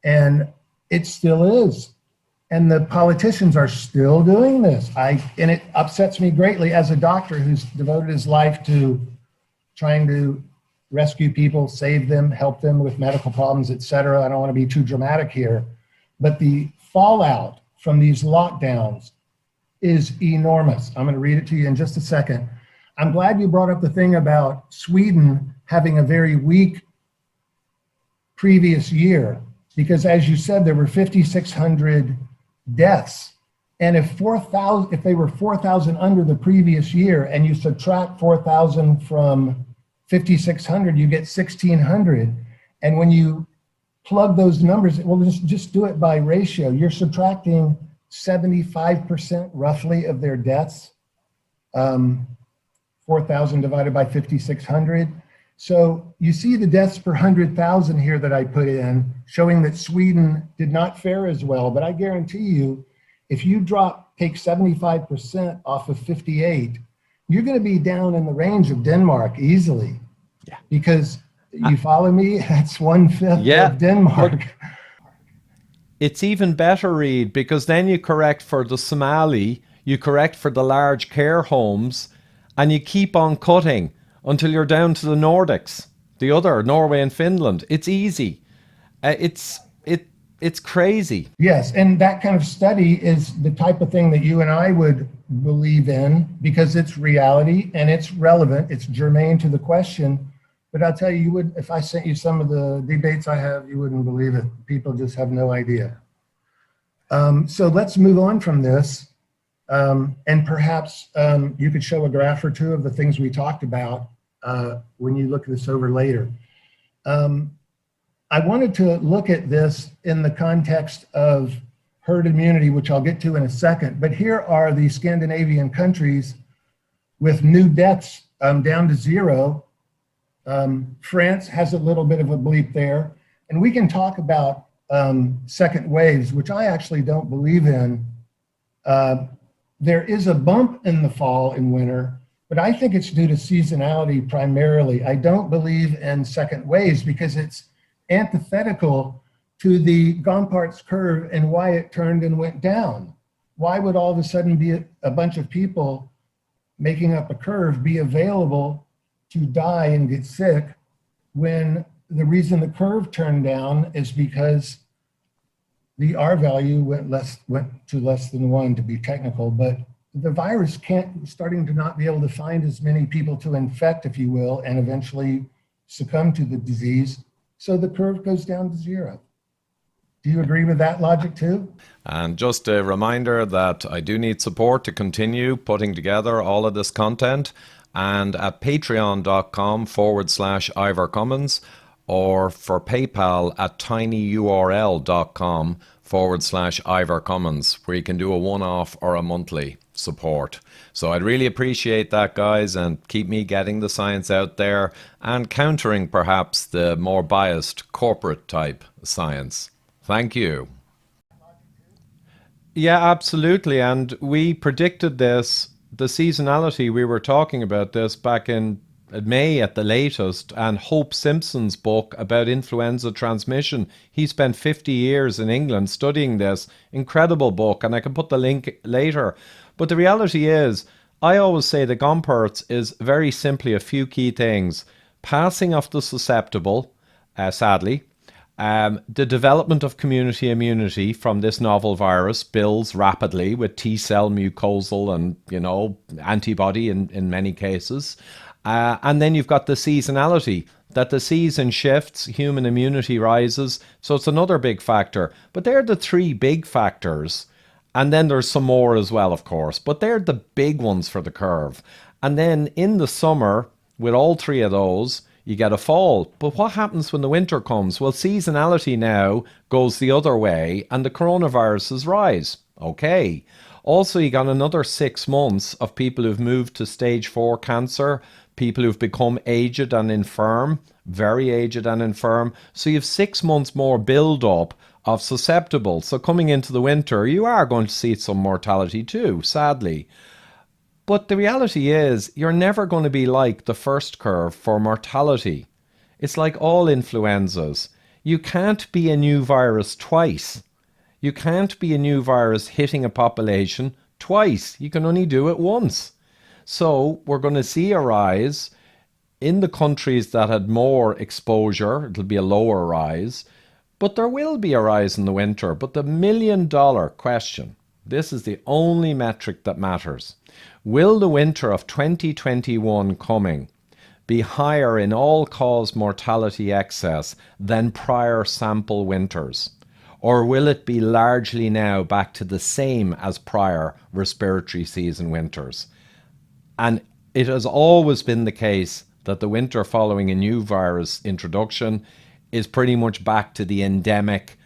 and it still is. And the politicians are still doing this. And it upsets me greatly as a doctor who's devoted his life to trying to rescue people, save them, help them with medical problems, et cetera. I don't want to be too dramatic here, but the fallout from these lockdowns is enormous. I'm going to read it to you in just a second. I'm glad you brought up the thing about Sweden having a very weak previous year, because as you said, there were 5,600 deaths. And if they were 4,000 under the previous year and you subtract 4,000 from 5,600, you get 1,600. And when you plug those numbers, well, just do it by ratio. You're subtracting 75% roughly of their deaths, 4,000 divided by 5,600. So you see the deaths per 100,000 here that I put in, showing that Sweden did not fare as well. But I guarantee you, if you take 75% off of 58, you're going to be down in the range of Denmark easily. Yeah. Because you follow me? That's 1/5 of Denmark. It's even better, Reid, because then you correct for the Somali, you correct for the large care homes, and you keep on cutting until you're down to the Nordics, the other, Norway and Finland. It's easy. It's crazy. Yes, and that kind of study is the type of thing that you and I would believe in because it's reality and it's relevant, it's germane to the question. But I'll tell you, if I sent you some of the debates I have, you wouldn't believe it. People just have no idea. So let's move on from this. And perhaps you could show a graph or two of the things we talked about when you look this over later. I wanted to look at this in the context of herd immunity, which I'll get to in a second. But here are the Scandinavian countries with new deaths down to 0. France has a little bit of a bleep there. And we can talk about second waves, which I actually don't believe in. There is a bump in the fall and winter, but I think it's due to seasonality primarily. I don't believe in second waves because it's antithetical to the Gompertz curve and why it turned and went down. Why would all of a sudden be a bunch of people making up a curve be available to die and get sick when the reason the curve turned down is because the R value went to less than 1 to be technical, but the virus starting to not be able to find as many people to infect, if you will, and eventually succumb to the disease. So the curve goes down to 0. Do you agree with that logic too? And just a reminder that I do need support to continue putting together all of this content. And at patreon.com/IVOR CUMMINS or for PayPal at tinyurl.com/IVOR CUMMINS, where you can do a one-off or a monthly support. So I'd really appreciate that, guys, and keep me getting the science out there and countering perhaps the more biased corporate type science. Thank you. Yeah, absolutely. And we predicted this, the seasonality, we were talking about this back in May at the latest, and Hope Simpson's book about influenza transmission. He spent 50 years in England studying this. Incredible book, and I can put the link later. But the reality is, I always say the Gompertz is very simply a few key things. Passing of the susceptible, sadly. The development of community immunity from this novel virus builds rapidly with T-cell mucosal and, antibody in many cases. And then you've got the seasonality, that the season shifts, human immunity rises. So it's another big factor. But they're the three big factors. And then there's some more as well, of course. But they're the big ones for the curve. And then in the summer, with all three of those, you get a fall. But what happens when the winter comes? Well, seasonality now goes the other way and the coronaviruses rise. Okay. Also, you got another 6 months of people who've moved to stage 4 cancer, people who've become aged and infirm, very aged and infirm. So you have 6 months more build up of susceptible. So coming into the winter, you are going to see some mortality too, sadly. But the reality is, you're never going to be like the first curve for mortality. It's like all influenzas. You can't be a new virus twice. You can't be a new virus hitting a population twice. You can only do it once. So we're going to see a rise in the countries that had more exposure. It'll be a lower rise, but there will be a rise in the winter. But the $1 million question, this is the only metric that matters. Will the winter of 2021 coming be higher in all-cause mortality excess than prior sample winters? Or will it be largely now back to the same as prior respiratory season winters? And it has always been the case that the winter following a new virus introduction is pretty much back to the endemic.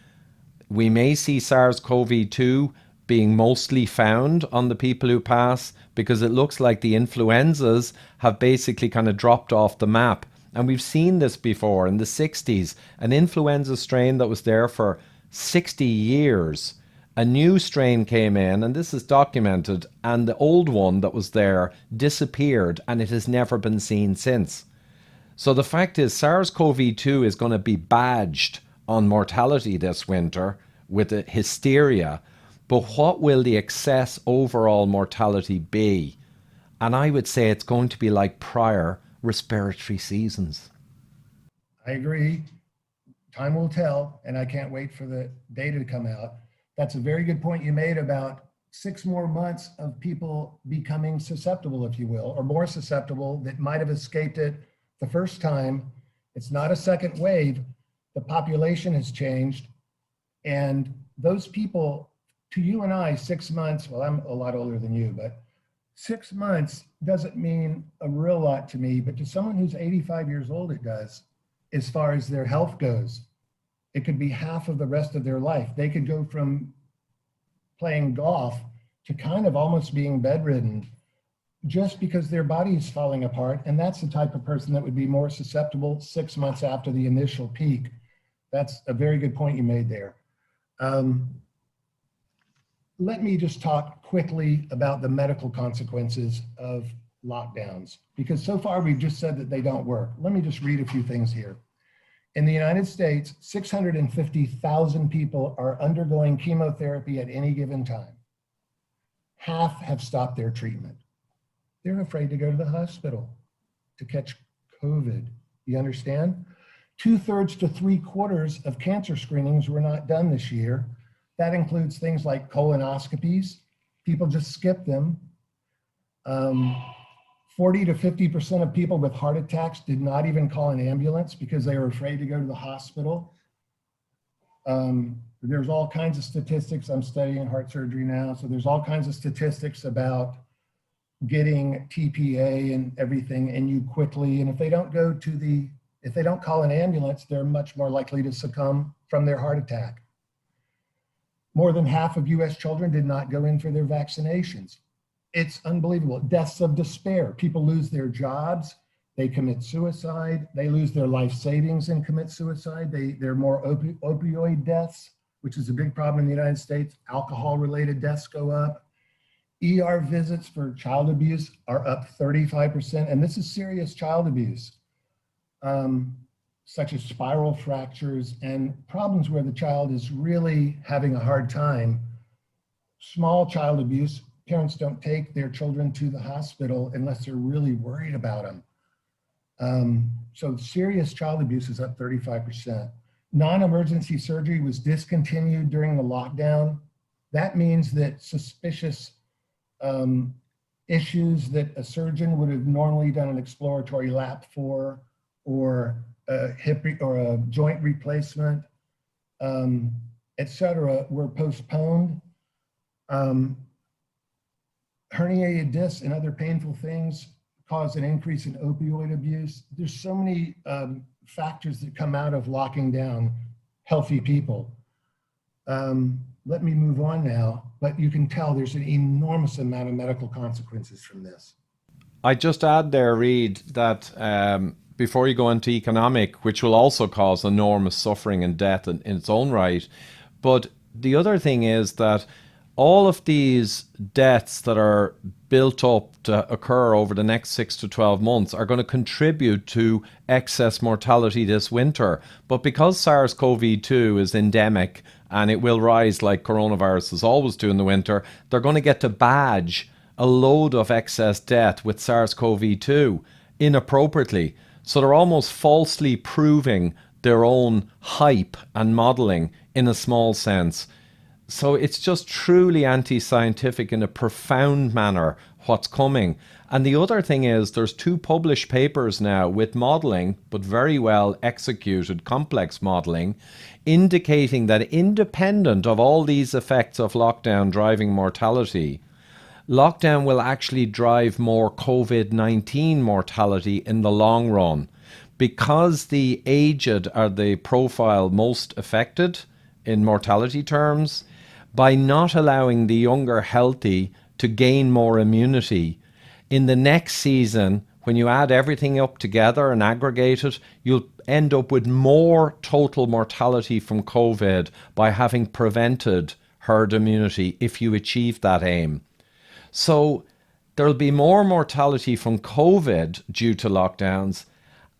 We may see SARS-CoV-2 being mostly found on the people who pass because it looks like the influenzas have basically kind of dropped off the map. And we've seen this before in the 60s, an influenza strain that was there for 60 years. A new strain came in, and this is documented, and the old one that was there disappeared, and it has never been seen since. So the fact is, SARS-CoV-2 is going to be badged on mortality this winter with a hysteria. But what will the excess overall mortality be? And I would say it's going to be like prior respiratory seasons. I agree. Time will tell, and I can't wait for the data to come out. That's a very good point you made about 6 more months of people becoming susceptible, if you will, or more susceptible that might have escaped it the first time. It's not a second wave. The population has changed. And those people, to you and I, 6 months, well, I'm a lot older than you, but 6 months doesn't mean a real lot to me, but to someone who's 85 years old, it does. As far as their health goes, it could be half of the rest of their life. They could go from playing golf to kind of almost being bedridden just because their body is falling apart. And that's the type of person that would be more susceptible 6 months after the initial peak. That's a very good point you made there. Let me just talk quickly about the medical consequences of lockdowns, because so far we've just said that they don't work. Let me just read a few things here. In the United States, 650,000 people are undergoing chemotherapy at any given time. Half have stopped their treatment. They're afraid to go to the hospital to catch COVID. You understand? 2/3 to 3/4 of cancer screenings were not done this year. That includes things like colonoscopies. People just skip them. 40 to 50% of people with heart attacks did not even call an ambulance because they were afraid to go to the hospital. There's all kinds of statistics. I'm studying heart surgery now, so there's all kinds of statistics about getting TPA and everything in you quickly. And if they don't call an ambulance, they're much more likely to succumb from their heart attack. More than half of US children did not go in for their vaccinations. It's unbelievable. Deaths of despair. People lose their jobs, they commit suicide, they lose their life savings and commit suicide. There are more opioid deaths, which is a big problem in the United States. Alcohol-related deaths go up. ER visits for child abuse are up 35%, and this is serious child abuse, such as spiral fractures and problems where the child is really having a hard time. Small child abuse, parents don't take their children to the hospital unless they're really worried about them. So serious child abuse is up 35%. Non-emergency surgery was discontinued during the lockdown. That means that suspicious issues that a surgeon would have normally done an exploratory lap for, or a hip or a joint replacement, et cetera, were postponed. Herniated discs and other painful things cause an increase in opioid abuse. There's so many factors that come out of locking down healthy people. Let me move on now, but you can tell there's an enormous amount of medical consequences from this. I just add there, Reid, that before you go into economic, which will also cause enormous suffering and death in its own right, but the other thing is that all of these deaths that are built up to occur over the next 6 to 12 months are going to contribute to excess mortality this winter. But because SARS-CoV-2 is endemic and it will rise like coronaviruses always do in the winter, they're going to get to badge a load of excess death with SARS-CoV-2 inappropriately. So they're almost falsely proving their own hype and modeling in a small sense. So it's just truly anti-scientific in a profound manner what's coming. And the other thing is there's 2 published papers now with modeling, but very well executed complex modeling, indicating that independent of all these effects of lockdown driving mortality, lockdown will actually drive more COVID-19 mortality in the long run, because the aged are the profile most affected in mortality terms. By not allowing the younger healthy to gain more immunity, in the next season, when you add everything up together and aggregate it, you'll end up with more total mortality from COVID by having prevented herd immunity if you achieve that aim. So there'll be more mortality from COVID due to lockdowns,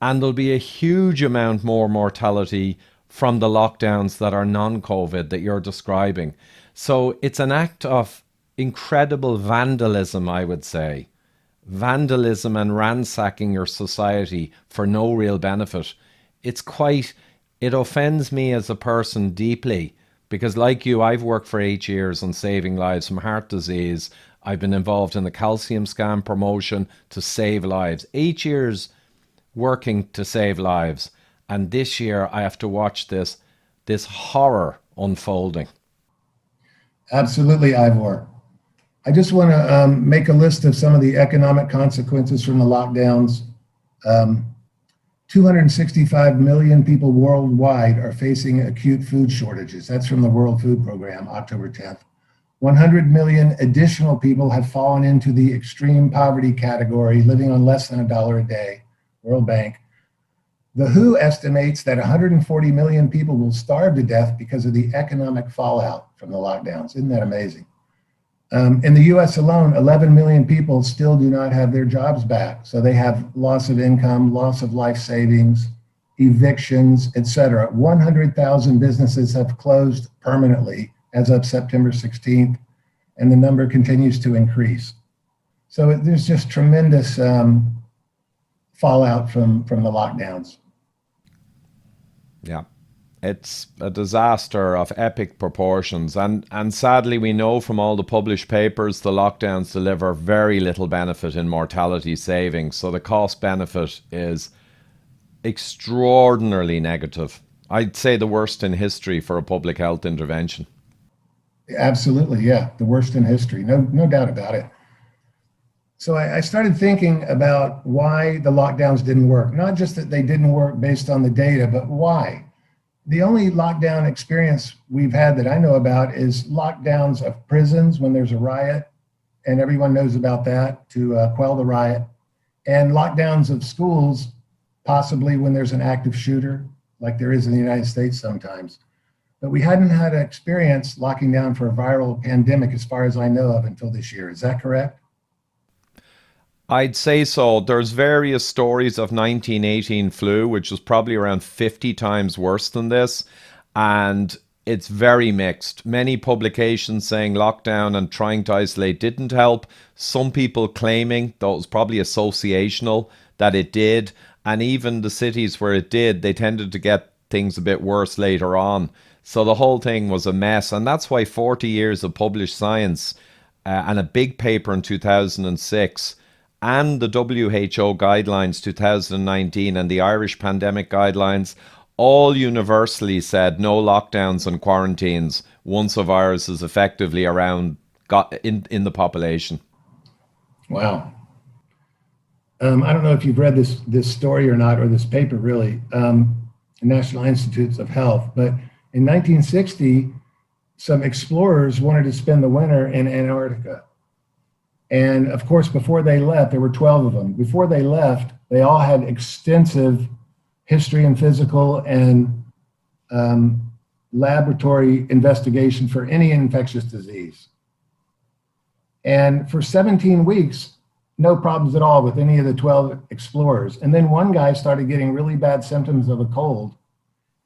and there'll be a huge amount more mortality from the lockdowns that are non-COVID that you're describing. So it's an act of incredible vandalism, I would say. Vandalism and ransacking your society for no real benefit. It offends me as a person deeply, because like you, I've worked for 8 years on saving lives from heart disease. I've been involved in the calcium scan promotion to save lives. 8 years working to save lives. And this year I have to watch this horror unfolding. Absolutely, IVOR. I just want to make a list of some of the economic consequences from the lockdowns. 265 million people worldwide are facing acute food shortages. That's from the World Food Program, October 10th. 100 million additional people have fallen into the extreme poverty category, living on less than $1 a day, World Bank. The WHO estimates that 140 million people will starve to death because of the economic fallout from the lockdowns. Isn't that amazing? In the US alone, 11 million people still do not have their jobs back. So they have loss of income, loss of life savings, evictions, et cetera. 100,000 businesses have closed permanently as of September 16th, and the number continues to increase. So there's just tremendous fallout from the lockdowns. Yeah, it's a disaster of epic proportions. And sadly, we know from all the published papers, the lockdowns deliver very little benefit in mortality savings. So the cost benefit is extraordinarily negative. I'd say the worst in history for a public health intervention. Absolutely, yeah, the worst in history, no doubt about it. So I started thinking about why the lockdowns didn't work. Not just that they didn't work based on the data, but why. The only lockdown experience we've had that I know about is lockdowns of prisons when there's a riot, and everyone knows about that, to quell the riot, and lockdowns of schools, possibly when there's an active shooter, like there is in the United States sometimes. But we hadn't had an experience locking down for a viral pandemic as far as I know of until this year. Is that correct? I'd say so. There's various stories of 1918 flu, which was probably around 50 times worse than this. And it's very mixed. Many publications saying lockdown and trying to isolate didn't help. Some people claiming, though it was probably associational, that it did. And even the cities where it did, they tended to get things a bit worse later on. So the whole thing was a mess. And that's why 40 years of published science and a big paper in 2006, and the WHO guidelines 2019 and the Irish pandemic guidelines all universally said no lockdowns and quarantines once a virus is effectively around in the population. Wow. I don't know if you've read this story or not, or this paper really, National Institutes of Health, but in 1960, some explorers wanted to spend the winter in Antarctica. And of course, before they left, there were 12 of them. Before they left, they all had extensive history and physical and laboratory investigation for any infectious disease. And for 17 weeks, no problems at all with any of the 12 explorers. And then one guy started getting really bad symptoms of a cold.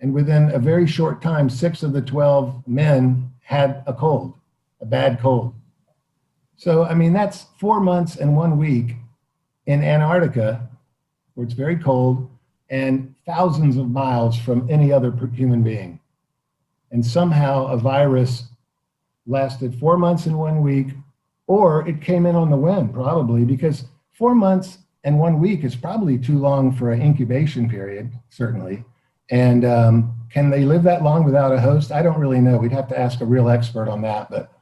And within a very short time, 6 of the 12 men had a cold, a bad cold. So, I mean, that's 4 months and 1 week in Antarctica, where it's very cold, and thousands of miles from any other human being. And somehow a virus lasted 4 months and 1 week, or it came in on the whim, probably, because 4 months and 1 week is probably too long for an incubation period, certainly. And can they live that long without a host? I don't really know. We'd have to ask a real expert on that, but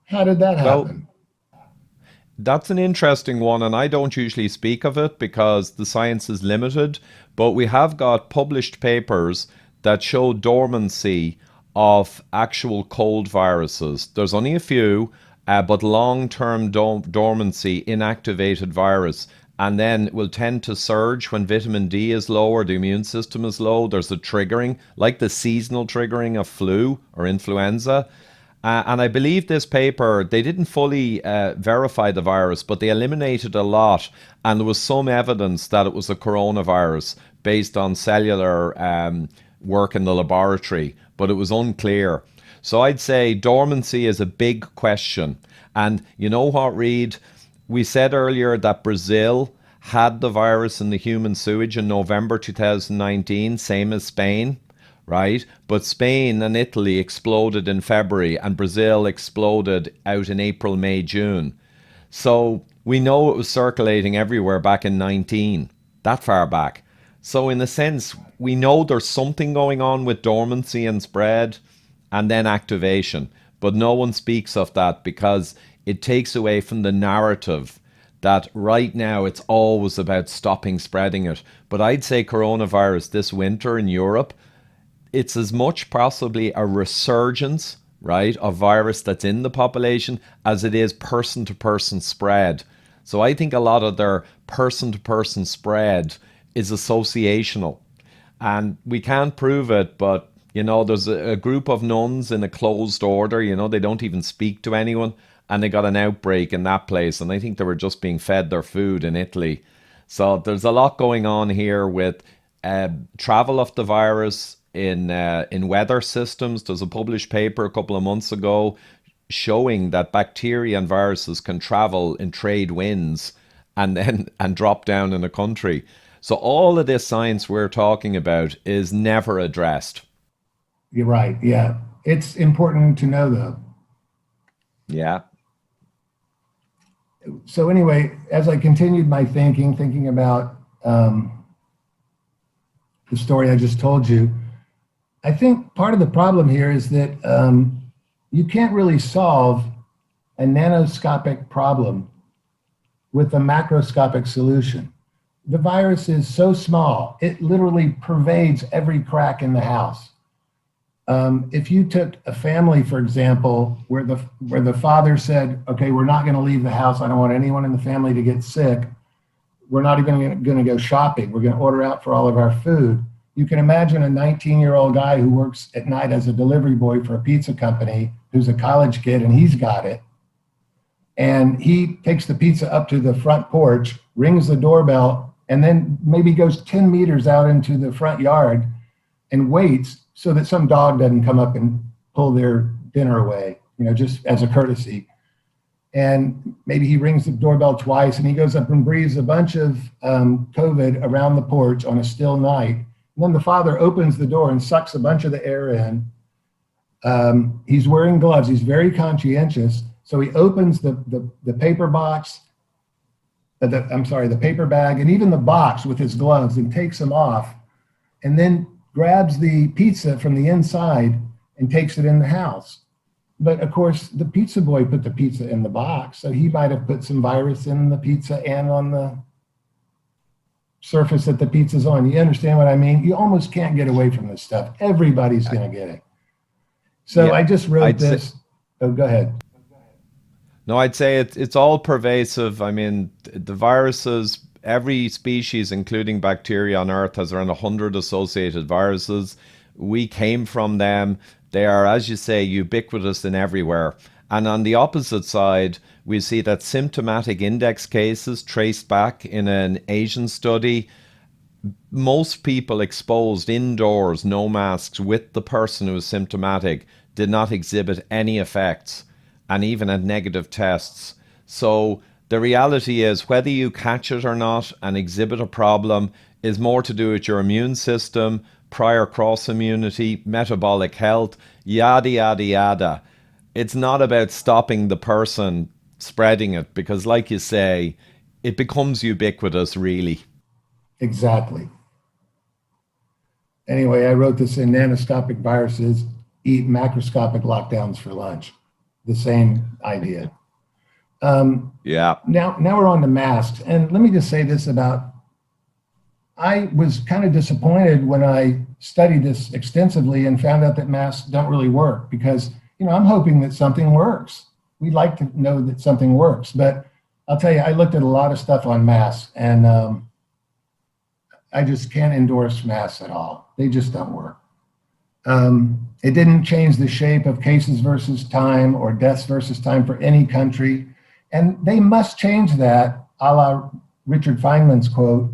how did that happen? Well, that's an interesting one, and I don't usually speak of it because the science is limited, but we have got published papers that show dormancy of actual cold viruses. There's only a few, but long-term dormancy, inactivated virus, and then it will tend to surge when vitamin D is low or the immune system is low. There's a triggering, like the seasonal triggering of flu or influenza. And I believe this paper, they didn't fully verify the virus, but they eliminated a lot. And there was some evidence that it was a coronavirus based on cellular work in the laboratory, but it was unclear. So I'd say dormancy is a big question. And you know what, Reid? We said earlier that Brazil had the virus in the human sewage in November 2019, same as Spain, right? But Spain and Italy exploded in February and Brazil exploded out in April, May, June. So we know it was circulating everywhere back in 19, that far back. So in a sense, we know there's something going on with dormancy and spread and then activation, but no one speaks of that because it takes away from the narrative that right now it's always about stopping spreading it. But I'd say coronavirus this winter in Europe, it's as much possibly a resurgence, right, of virus that's in the population as it is person-to-person spread. So I think a lot of their person-to-person spread is associational. And we can't prove it, but, you know, there's a group of nuns in a closed order, you know, they don't even speak to anyone, and they got an outbreak in that place. And I think they were just being fed their food in Italy. So there's a lot going on here with travel of the virus in weather systems. There's a published paper a couple of months ago showing that bacteria and viruses can travel in trade winds and drop down in a country. So all of this science we're talking about is never addressed. You're right. Yeah. It's important to know, though. Yeah. So anyway, as I continued my thinking about the story I just told you, I think part of the problem here is that you can't really solve a nanoscopic problem with a macroscopic solution. The virus is so small, it literally pervades every crack in the house. If you took a family, for example, where the father said, okay, we're not going to leave the house. I don't want anyone in the family to get sick. We're not even going to go shopping. We're going to order out for all of our food. You can imagine a 19-year-old guy who works at night as a delivery boy for a pizza company, who's a college kid, and he's got it. And he takes the pizza up to the front porch, rings the doorbell, and then maybe goes 10 meters out into the front yard and waits so that some dog doesn't come up and pull their dinner away, you know, just as a courtesy. And maybe he rings the doorbell twice and he goes up and breathes a bunch of COVID around the porch on a still night. And then the father opens the door and sucks a bunch of the air in. He's wearing gloves. He's very conscientious. So he opens the paper box, the paper bag, and even the box with his gloves, and takes them off, and then grabs the pizza from the inside and takes it in the house. But of course, the pizza boy put the pizza in the box, so he might have put some virus in the pizza and on the surface that the pizza's on. You understand what I mean? You almost can't get away from this stuff. Everybody's going to get it. So Yeah, I just wrote I'd say, this. Oh, go ahead. no, I'd say it's all pervasive. I mean, the viruses, every species, including bacteria on Earth, has around 100 associated viruses. We came from them. They are, as you say, ubiquitous in everywhere. And on the opposite side, we see that symptomatic index cases traced back in an Asian study. Most people exposed indoors, no masks, with the person who was symptomatic did not exhibit any effects and even had negative tests. So the reality is, whether you catch it or not and exhibit a problem is more to do with your immune system, prior cross immunity, metabolic health, yada, yada, yada. It's not about stopping the person spreading it because, like you say, it becomes ubiquitous, really. Exactly. Anyway, I wrote this in nanoscopic viruses eat macroscopic lockdowns for lunch. The same idea. Yeah. Now we're on to masks. And let me just say this about, I was kind of disappointed when I studied this extensively and found out that masks don't really work because, I'm hoping that something works. We'd like to know that something works, but I'll tell you, I looked at a lot of stuff on masks and I just can't endorse masks at all. They just don't work. It didn't change the shape of cases versus time or deaths versus time for any country. And they must change that, a la Richard Feynman's quote,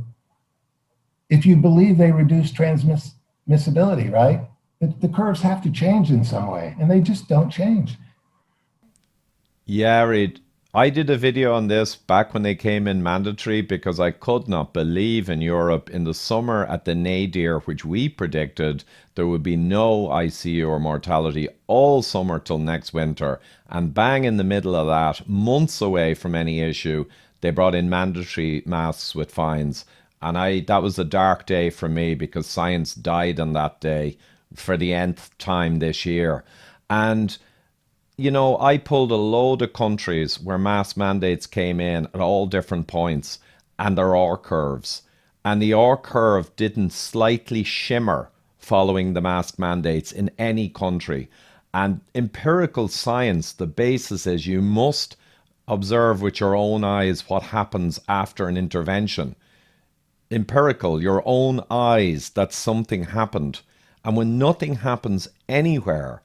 if you believe they reduce transmissibility, right? The curves have to change in some way, and they just don't change. Yeah, Reid. I did a video on this back when they came in mandatory because I could not believe in Europe in the summer at the nadir, which we predicted there would be no ICU or mortality all summer till next winter. And bang in the middle of that, months away from any issue, they brought in mandatory masks with fines. And that was a dark day for me because science died on that day for the nth time this year. And I pulled a load of countries where mask mandates came in at all different points and their R curves. And the R curve didn't slightly shimmer following the mask mandates in any country. And empirical science, the basis is you must observe with your own eyes what happens after an intervention. Empirical, your own eyes, that something happened. And when nothing happens anywhere,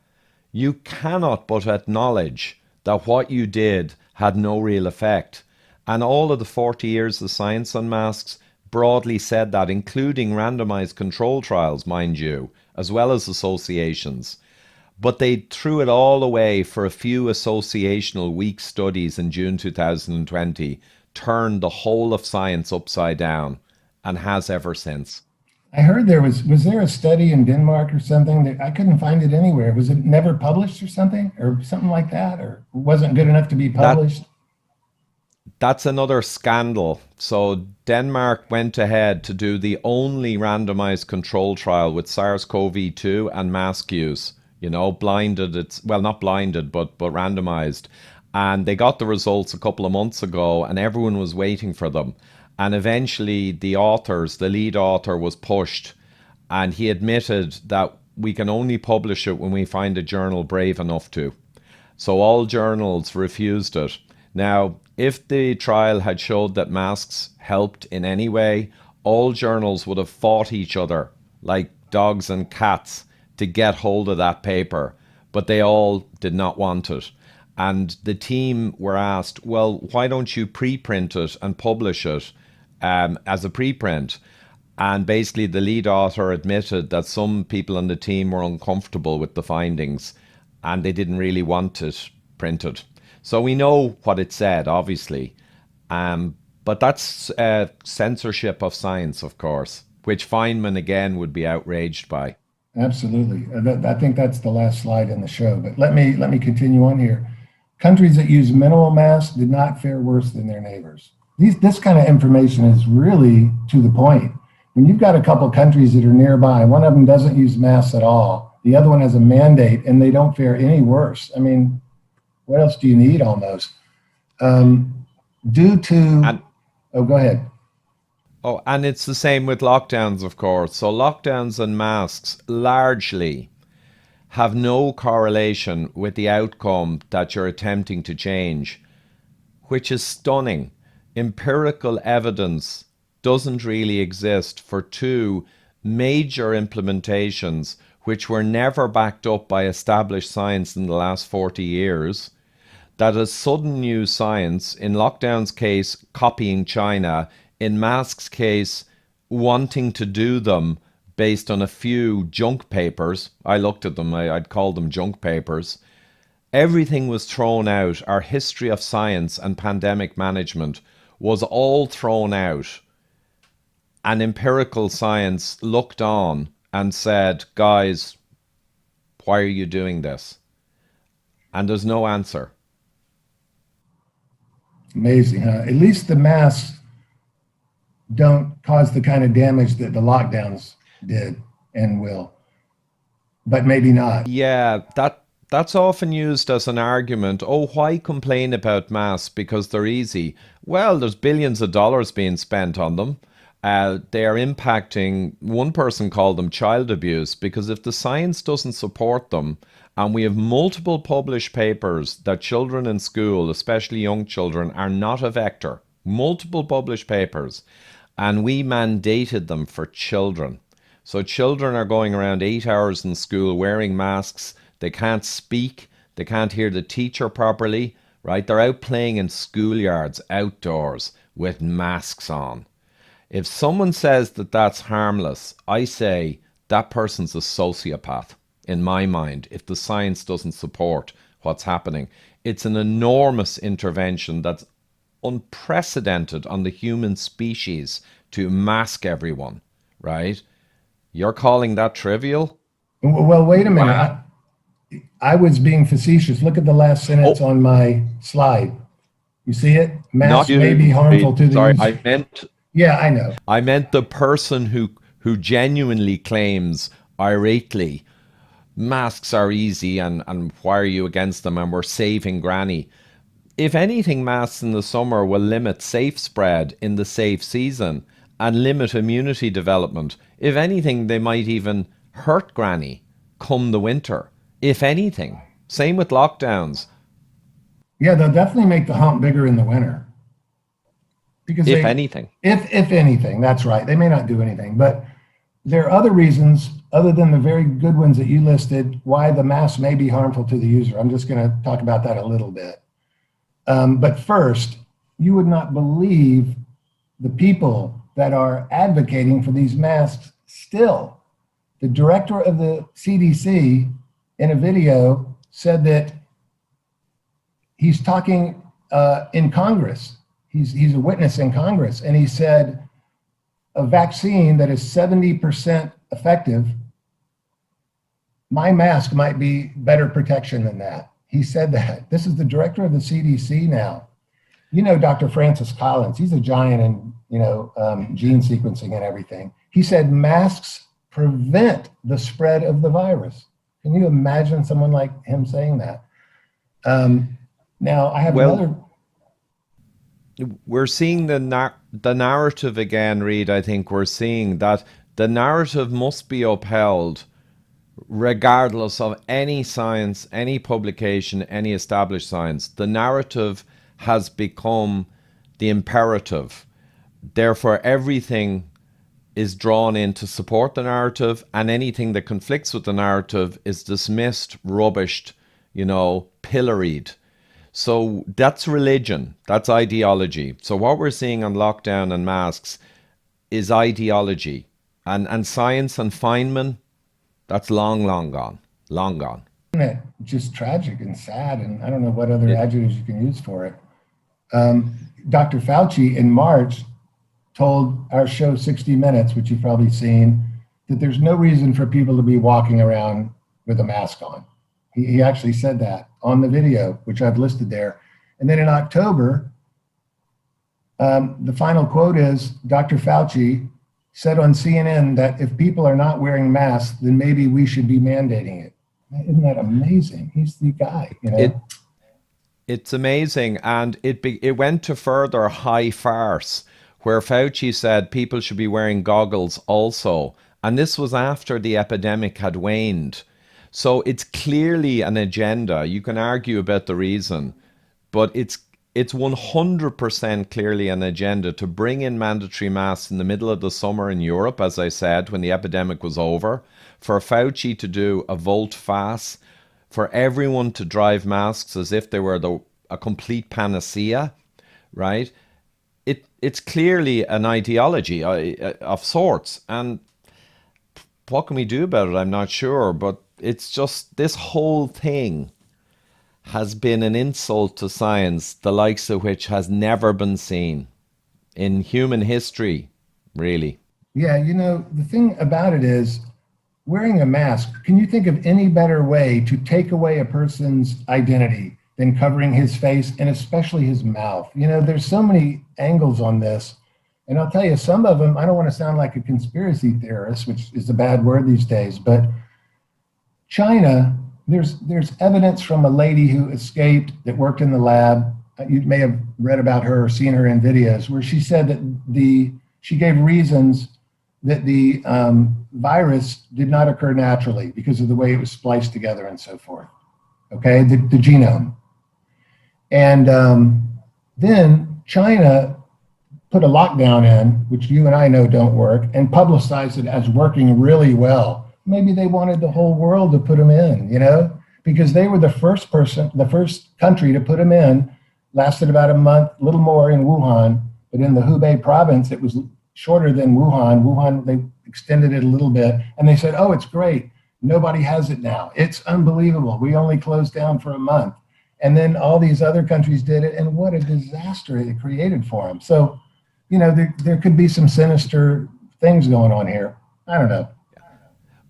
you cannot but acknowledge that what you did had no real effect. And all of the 40 years of science on masks broadly said that, including randomized control trials, mind you, as well as associations. But they threw it all away for a few associational weak studies in June 2020, turned the whole of science upside down, and has ever since. I heard was there a study in Denmark or something that I couldn't find it anywhere? Was it never published or something like that, or wasn't good enough to be published? That's another scandal. So Denmark went ahead to do the only randomized control trial with SARS-CoV-2 and mask use, blinded. Not blinded, but randomized. And they got the results a couple of months ago and everyone was waiting for them. And eventually the lead author was pushed and he admitted that we can only publish it when we find a journal brave enough to. So all journals refused it. Now, if the trial had showed that masks helped in any way, all journals would have fought each other like dogs and cats to get hold of that paper, but they all did not want it. And the team were asked, well, why don't you preprint it and publish it as a preprint? And basically the lead author admitted that some people on the team were uncomfortable with the findings and they didn't really want it printed. So we know what it said, obviously. But that's censorship of science, of course, which Feynman, again, would be outraged by. Absolutely. I think that's the last slide in the show. But let me continue on here. countries that use minimal masks did not fare worse than their neighbors. This kind of information is really to the point. When you've got a couple countries that are nearby, one of them doesn't use masks at all, the other one has a mandate, and they don't fare any worse. I mean, what else do you need almost? Due to, go ahead. Oh, and it's the same with lockdowns, of course. So lockdowns and masks largely have no correlation with the outcome that you're attempting to change, which is stunning. Empirical evidence doesn't really exist for two major implementations which were never backed up by established science in the last 40 years. That is sudden new science, in lockdown's case, copying China, in masks' case, wanting to do them based on a few junk papers. I looked at them, I'd call them junk papers. Everything was thrown out. Our history of science and pandemic management was all thrown out. And empirical science looked on and said, guys, why are you doing this? And there's no answer. Amazing, huh? At least the masks don't cause the kind of damage that the lockdowns did and will, but maybe not. Yeah, that's often used as an argument. Oh, why complain about masks because they're easy? Well, there's billions of dollars being spent on them. They are impacting, one person called them child abuse, because if the science doesn't support them, and we have multiple published papers that children in school, especially young children, are not a vector, multiple published papers, and we mandated them for children. So children are going around 8 hours in school wearing masks. They can't speak. They can't hear the teacher properly, right? They're out playing in schoolyards, outdoors, with masks on. If someone says that that's harmless, I say that person's a sociopath, in my mind, if the science doesn't support what's happening. It's an enormous intervention that's unprecedented on the human species to mask everyone, right? You're calling that trivial? Well, wait a minute. Wow. I was being facetious. Look at the last sentence on my slide. You see it? Masks may be harmful to the user. I meant... Yeah, I know. I meant the person who genuinely claims irately, masks are easy and why are you against them and we're saving granny. If anything, masks in the summer will limit safe spread in the safe season and limit immunity development. If anything, they might even hurt granny come the winter. If anything. Same with lockdowns. Yeah, they'll definitely make the hump bigger in the winter. Because if anything. If anything, that's right. They may not do anything. But there are other reasons, other than the very good ones that you listed, why the mask may be harmful to the user. I'm just going to talk about that a little bit. But first, you would not believe the people that are advocating for these masks still. The director of the CDC in a video said that he's talking in Congress. He's a witness in Congress, and he said a vaccine that is 70% effective, my mask might be better protection than that. He said that. This is the director of the CDC now. You know, Dr. Francis Collins, he's a giant in, gene sequencing and everything. He said masks prevent the spread of the virus. Can you imagine someone like him saying that? Now, I have another... We're seeing the narrative again, Reid. I think we're seeing that the narrative must be upheld regardless of any science, any publication, any established science. The narrative has become the imperative. Therefore, everything is drawn in to support the narrative, and anything that conflicts with the narrative is dismissed, rubbished, pilloried. So that's religion, that's ideology. So what we're seeing on lockdown and masks is ideology. And science and Feynman, that's long gone, long gone. Isn't it just tragic and sad? And I don't know what other adjectives you can use for it. Dr. Fauci in March told our show 60 Minutes, which you've probably seen, that there's no reason for people to be walking around with a mask on. He actually said that on the video, which I've listed there. And then in October, the final quote is Dr. Fauci said on CNN that if people are not wearing masks, then maybe we should be mandating it. Isn't that amazing? He's the guy, you know? It's amazing, and it went to further high farce, where Fauci said people should be wearing goggles also, and this was after the epidemic had waned. So it's clearly an agenda. You can argue about the reason, but it's 100% clearly an agenda to bring in mandatory masks in the middle of the summer in Europe, as I said, when the epidemic was over, for Fauci to do a volte-face, for everyone to drive masks as if they were a complete panacea, right? It's clearly an ideology of sorts. And what can we do about it? I'm not sure. But it's just this whole thing has been an insult to science, the likes of which has never been seen in human history, really. Yeah, you know, the thing about it is wearing a mask, can you think of any better way to take away a person's identity than covering his face and especially his mouth? You know, there's so many angles on this. And I'll tell you, some of them, I don't want to sound like a conspiracy theorist, which is a bad word these days, but China, there's evidence from a lady who escaped that worked in the lab. You may have read about her or seen her in videos where she said that she gave reasons that the virus did not occur naturally because of the way it was spliced together and so forth. Okay, the genome. And then China put a lockdown in, which you and I know don't work, and publicized it as working really well. Maybe they wanted the whole world to put them in, you know, because they were the first country to put them in. Lasted about a month, a little more in Wuhan, but in the Hubei province, it was shorter than Wuhan. Wuhan, they extended it a little bit, and they said, oh, it's great. Nobody has it now. It's unbelievable. We only closed down for a month. And then all these other countries did it, and what a disaster it created for them. So, you know, there could be some sinister things going on here. I don't know.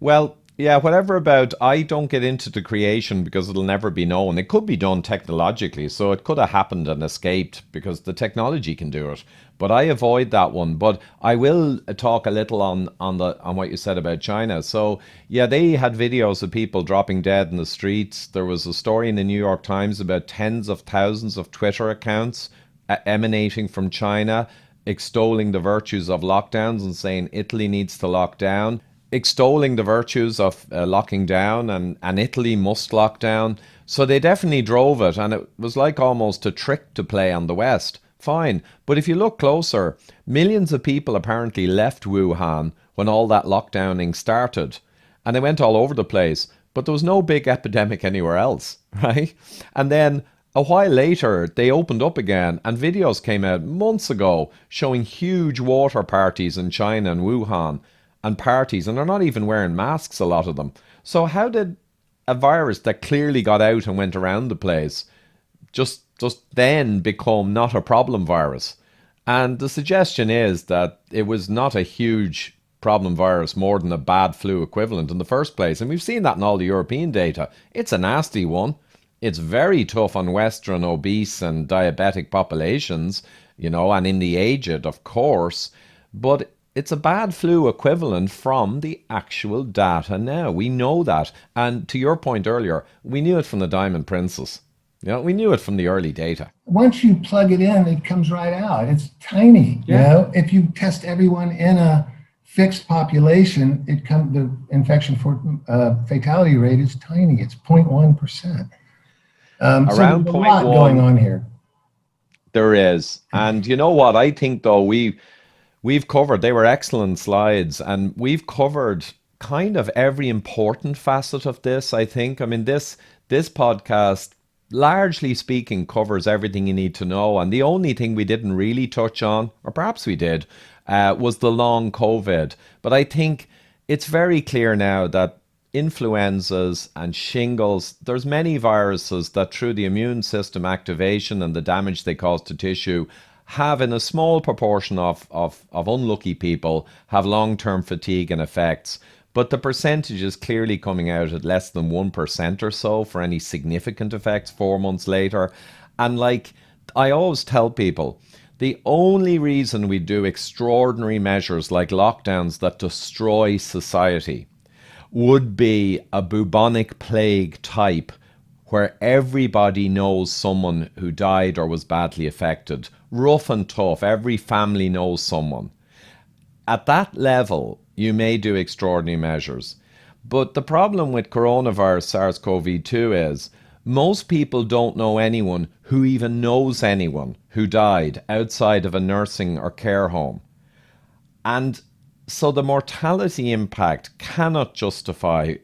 Well, yeah, whatever about, I don't get into the creation because it'll never be known. It could be done technologically, so it could have happened and escaped because the technology can do it. But I avoid that one. But I will talk a little on what you said about China. So yeah, they had videos of people dropping dead in the streets. There was a story in the New York Times about tens of thousands of Twitter accounts emanating from China, extolling the virtues of lockdowns and saying Italy needs to lock down, extolling the virtues of locking down, and Italy must lock down. So they definitely drove it, and it was like almost a trick to play on the West. Fine. But if you look closer, millions of people apparently left Wuhan when all that lockdowning started, and they went all over the place, but there was no big epidemic anywhere else, right? And then a while later, they opened up again, and videos came out months ago showing huge water parties in China and Wuhan, and parties, and they're not even wearing masks, a lot of them. So how did a virus that clearly got out and went around the place just then become not a problem virus? And the suggestion is that it was not a huge problem virus, more than a bad flu equivalent in the first place. And we've seen that in all the European data. It's a nasty one. It's very tough on Western obese and diabetic populations, you know, and in the aged, of course. But it's a bad flu equivalent from the actual data now. We know that. And to your point earlier, we knew it from the Diamond Princess. You know, we knew it from the early data. Once you plug it in, it comes right out. It's tiny. Yeah. You know, if you test everyone in a fixed population, the infection for fatality rate is tiny. It's 0.1%. Around so there's a lot going on here. There is. And you know what? I think, though, we've covered, they were excellent slides, and we've covered kind of every important facet of this, I think. I mean, this podcast, largely speaking, covers everything you need to know. And the only thing we didn't really touch on, or perhaps we did, was the long COVID. But I think it's very clear now that influenzas and shingles, there's many viruses that through the immune system activation and the damage they cause to tissue have, in a small proportion of unlucky people, have long-term fatigue and effects. but the percentage is clearly coming out at less than 1% or so for any significant effects 4 months later. And like I always tell people, the only reason we do extraordinary measures like lockdowns that destroy society would be a bubonic plague type where everybody knows someone who died or was badly affected. Rough and tough, every family knows someone. At that level, you may do extraordinary measures. But the problem with coronavirus SARS-CoV-2 is most people don't know anyone who even knows anyone who died outside of a nursing or care home. And so the mortality impact cannot justify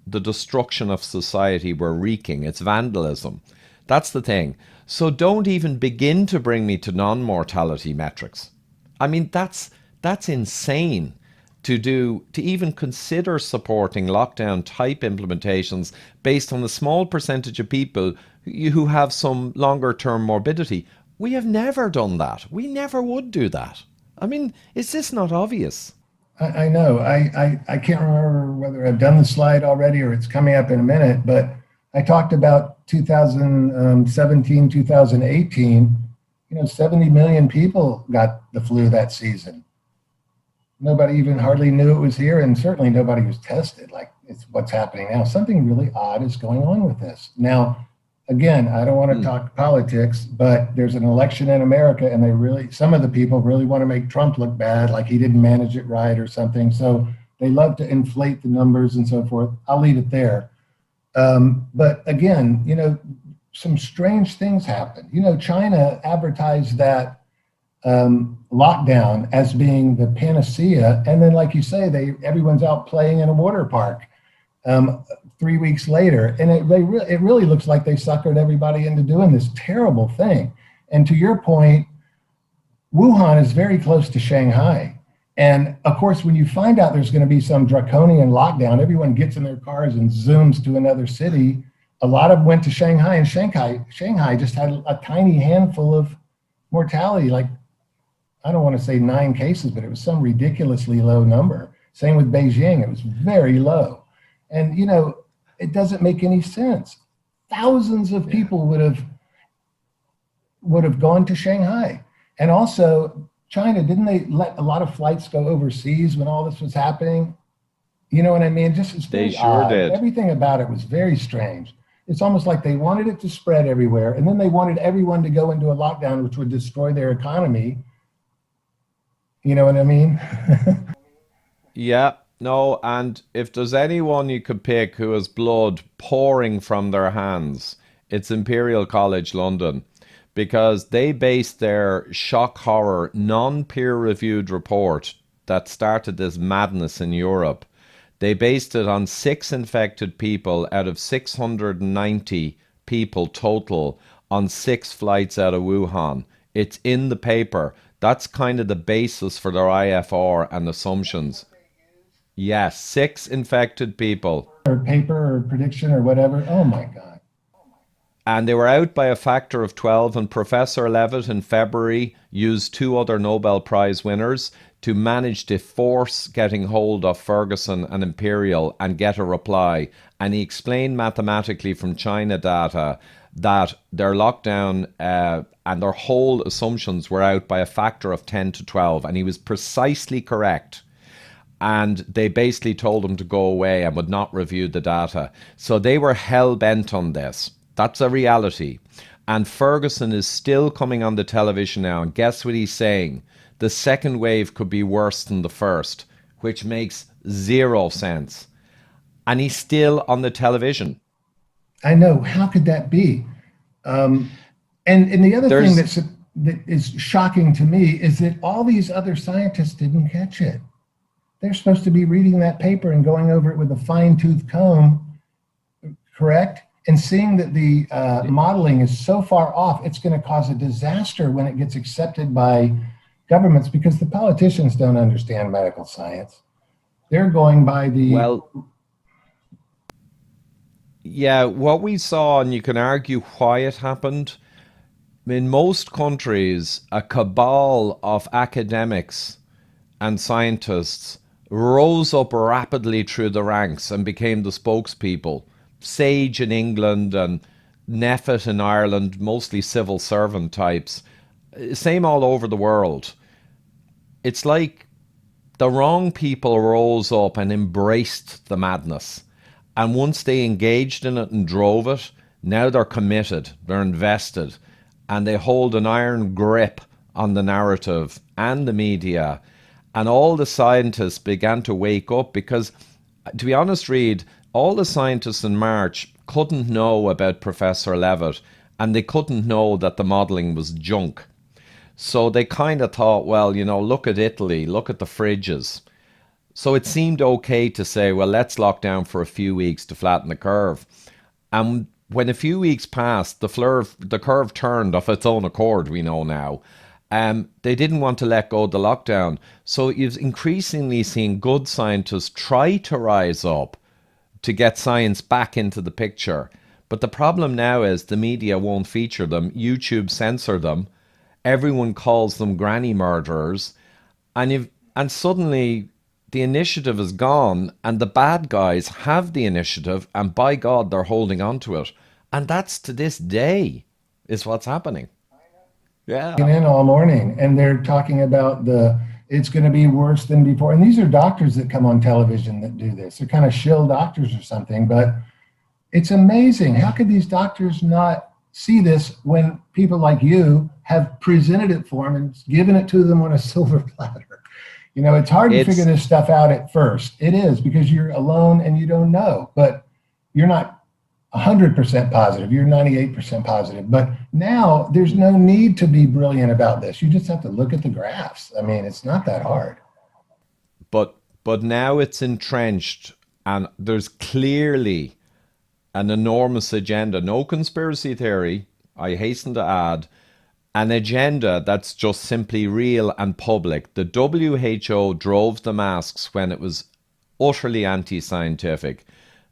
the destruction of society we're wreaking. It's vandalism. That's the thing. So don't even begin to bring me to non-mortality metrics. I mean, that's insane to even consider supporting lockdown type implementations based on the small percentage of people who have some longer term morbidity. We have never done that. We never would do that. I mean, is this not obvious? I know. I can't remember whether I've done the slide already or it's coming up in a minute, but I talked about 2017, 2018. 70 million people got the flu that season. Nobody even hardly knew it was here, and certainly nobody was tested. Like, it's what's happening now. Something really odd is going on with this. Now, again, I don't want to talk politics, but there's an election in America, and some of the people really want to make Trump look bad, like he didn't manage it right or something. So they love to inflate the numbers and so forth. I'll leave it there. But again, some strange things happened. China advertised that lockdown as being the panacea, and then, like you say, everyone's out playing in a water park 3 weeks later, and it really looks like they suckered everybody into doing this terrible thing. And to your point, Wuhan is very close to Shanghai, and of course, when you find out there's going to be some draconian lockdown, everyone gets in their cars and zooms to another city. A lot of them went to Shanghai, and Shanghai just had a tiny handful of mortality, like, I don't want to say 9 cases, but it was some ridiculously low number. Same with Beijing, it was very low. And, it doesn't make any sense. Thousands of people would have gone to Shanghai. And also, China, didn't they let a lot of flights go overseas when all this was happening? You know what I mean? Just it's very They sure odd. did. Everything about it was very strange. It's almost like they wanted it to spread everywhere, and then they wanted everyone to go into a lockdown, which would destroy their economy. You know what I mean? Yeah, no, and if there's anyone you could pick who has blood pouring from their hands, it's Imperial College London, because they based their shock horror, non-peer reviewed report that started this madness in Europe. They based it on 6 infected people out of 690 people total on 6 flights out of Wuhan. It's in the paper. That's kind of the basis for their IVOR and assumptions. Yes, 6 infected people. Or paper or prediction or whatever. Oh my God. And they were out by a factor of 12, and Professor Levitt in February used 2 other Nobel Prize winners to manage to force getting hold of Ferguson and Imperial and get a reply. And he explained mathematically from China data that their lockdown and their whole assumptions were out by a factor of 10 to 12. And he was precisely correct. And they basically told him to go away and would not review the data. So they were hell-bent on this. That's a reality. And Ferguson is still coming on the television now. And guess what he's saying? The second wave could be worse than the first, which makes 0 sense. And he's still on the television. I know. How could that be? And the other thing that is shocking to me is that all these other scientists didn't catch it. They're supposed to be reading that paper and going over it with a fine-tooth comb, correct? And seeing that the modeling is so far off, it's going to cause a disaster when it gets accepted by governments, because the politicians don't understand medical science. They're going by the... Well, yeah, what we saw, and you can argue why it happened, in most countries, a cabal of academics and scientists rose up rapidly through the ranks and became the spokespeople. Sage in England and Neffet in Ireland, mostly civil servant types. Same all over the world. It's like the wrong people rose up and embraced the madness. And once they engaged in it and drove it, now they're committed, they're invested, and they hold an iron grip on the narrative and the media. And all the scientists began to wake up because, to be honest, Reid, all the scientists in March couldn't know about Professor Levitt, and they couldn't know that the modelling was junk. So they kind of thought, well, you know, look at Italy, look at the fridges. So it seemed okay to say, well, let's lock down for a few weeks to flatten the curve. And when a few weeks passed, the curve turned of its own accord, we know now. They didn't want to let go of the lockdown. So you've increasingly seen good scientists try to rise up to get science back into the picture. But the problem now is the media won't feature them. YouTube censor them. Everyone calls them granny murderers. And suddenly the initiative is gone, and the bad guys have the initiative, and by God, they're holding on to it. And that's to this day is what's happening. Yeah. In all morning, and they're talking about it's going to be worse than before. And these are doctors that come on television that do this. They're kind of shill doctors or something, but it's amazing. How could these doctors not see this when people like you have presented it for them and given it to them on a silver platter? You know, it's hard to figure this stuff out at first. It is, because you're alone and you don't know, but you're not 100% positive. You're 98% positive. But now there's no need to be brilliant about this. You just have to look at the graphs. I mean, it's not that hard. But now it's entrenched, and there's clearly an enormous agenda. No conspiracy theory, I hasten to add, an agenda that's just simply real and public. The WHO drove the masks when it was utterly anti-scientific.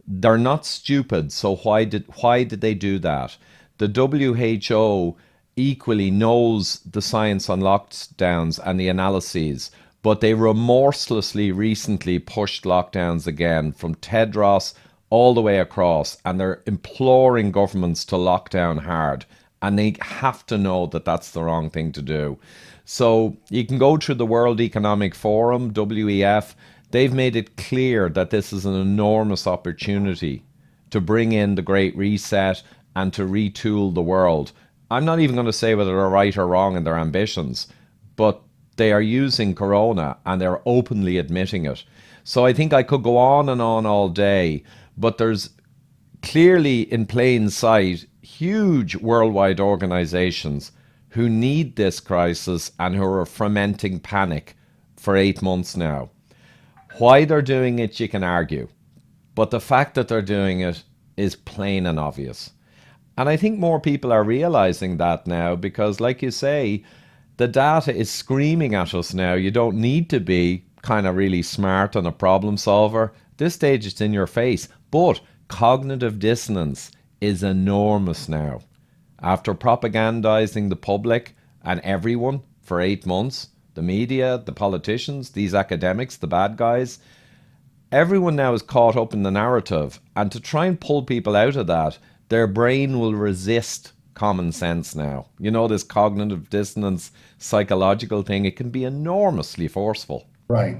They're not stupid, so why did they do that? The WHO equally knows the science on lockdowns and the analyses, but they remorselessly recently pushed lockdowns again from Tedros all the way across, and they're imploring governments to lock down hard. And they have to know that that's the wrong thing to do. So you can go through the World Economic Forum, WEF. They've made it clear that this is an enormous opportunity to bring in the Great Reset and to retool the world. I'm not even going to say whether they're right or wrong in their ambitions, but they are using Corona and they're openly admitting it. So I think I could go on and on all day, but there's clearly in plain sight huge worldwide organizations who need this crisis and who are fomenting panic for 8 months now. Why they're doing it, you can argue, but the fact that they're doing it is plain and obvious. And I think more people are realizing that now because, like you say, the data is screaming at us now. You don't need to be kind of really smart and a problem solver. This stage it's in your face, but cognitive dissonance is enormous now. After propagandizing the public and everyone for 8 months, the media, the politicians, these academics, the bad guys, everyone now is caught up in the narrative. And to try and pull people out of that, their brain will resist common sense now. You know, this cognitive dissonance psychological thing, it can be enormously forceful. Right.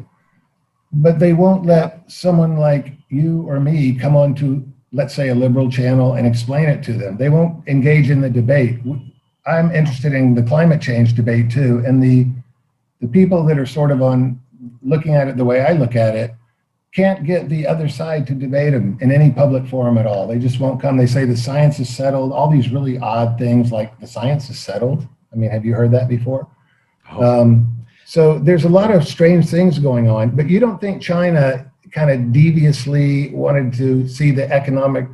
But they won't let someone like you or me come on to, let's say, a liberal channel and explain it to them. They won't engage in the debate. I'm interested in the climate change debate too. And the people that are sort of on looking at it the way I look at it can't get the other side to debate them in any public forum at all. They just won't come. They say the science is settled, all these really odd things like the science is settled. I mean, have you heard that before? Oh. So there's a lot of strange things going on, but you don't think China kind of deviously wanted to see the economic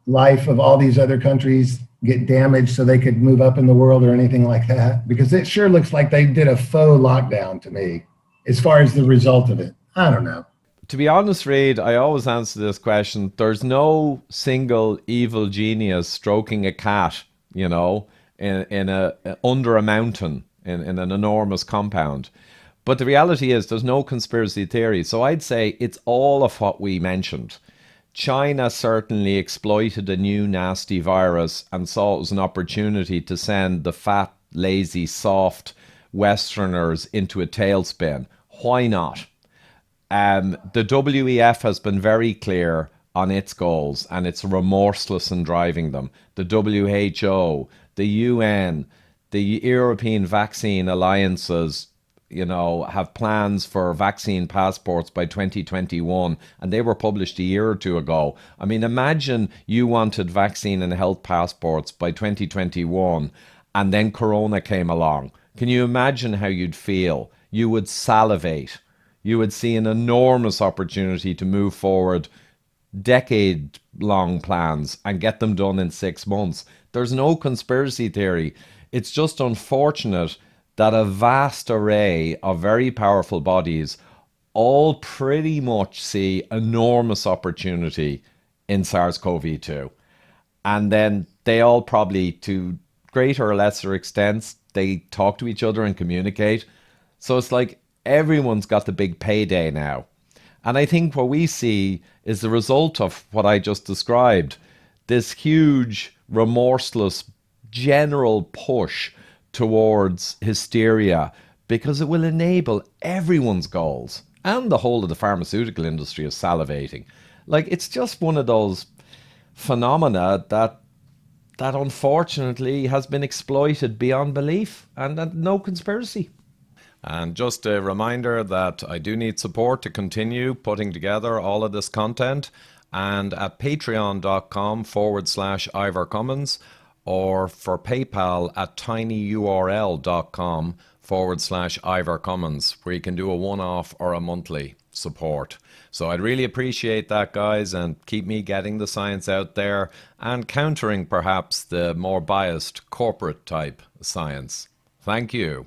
life of all these other countries get damaged so they could move up in the world or anything like that? Because it sure looks like they did a faux lockdown to me as far as the result of it. I don't know. To be honest, Reid, I always answer this question. There's no single evil genius stroking a cat, you know, under a mountain in an enormous compound. But the reality is there's no conspiracy theory. So I'd say it's all of what we mentioned. China certainly exploited a new nasty virus and saw it was an opportunity to send the fat, lazy, soft Westerners into a tailspin. Why not? The WEF has been very clear on its goals and it's remorseless in driving them. The WHO, the UN, the European vaccine alliances, have plans for vaccine passports by 2021, and they were published a year or two ago. I mean, imagine you wanted vaccine and health passports by 2021, and then Corona came along. Can you imagine how you'd feel? You would salivate. You would see an enormous opportunity to move forward decade-long plans and get them done in 6 months. There's no conspiracy theory. It's just unfortunate that a vast array of very powerful bodies all pretty much see enormous opportunity in SARS-CoV-2. And then they all probably, to greater or lesser extents, they talk to each other and communicate. So it's like everyone's got the big payday now. And I think what we see is the result of what I just described, this huge, remorseless, general push towards hysteria, because it will enable everyone's goals. And the whole of the pharmaceutical industry is salivating. Like, it's just one of those phenomena that unfortunately has been exploited beyond belief, and no conspiracy. And just a reminder that I do need support to continue putting together all of this content, and at patreon.com/IVOR CUMMINS, or for PayPal at tinyurl.com/IVOR CUMMINS, where you can do a one-off or a monthly support. So I'd really appreciate that, guys, and keep me getting the science out there and countering perhaps the more biased corporate type science. Thank you.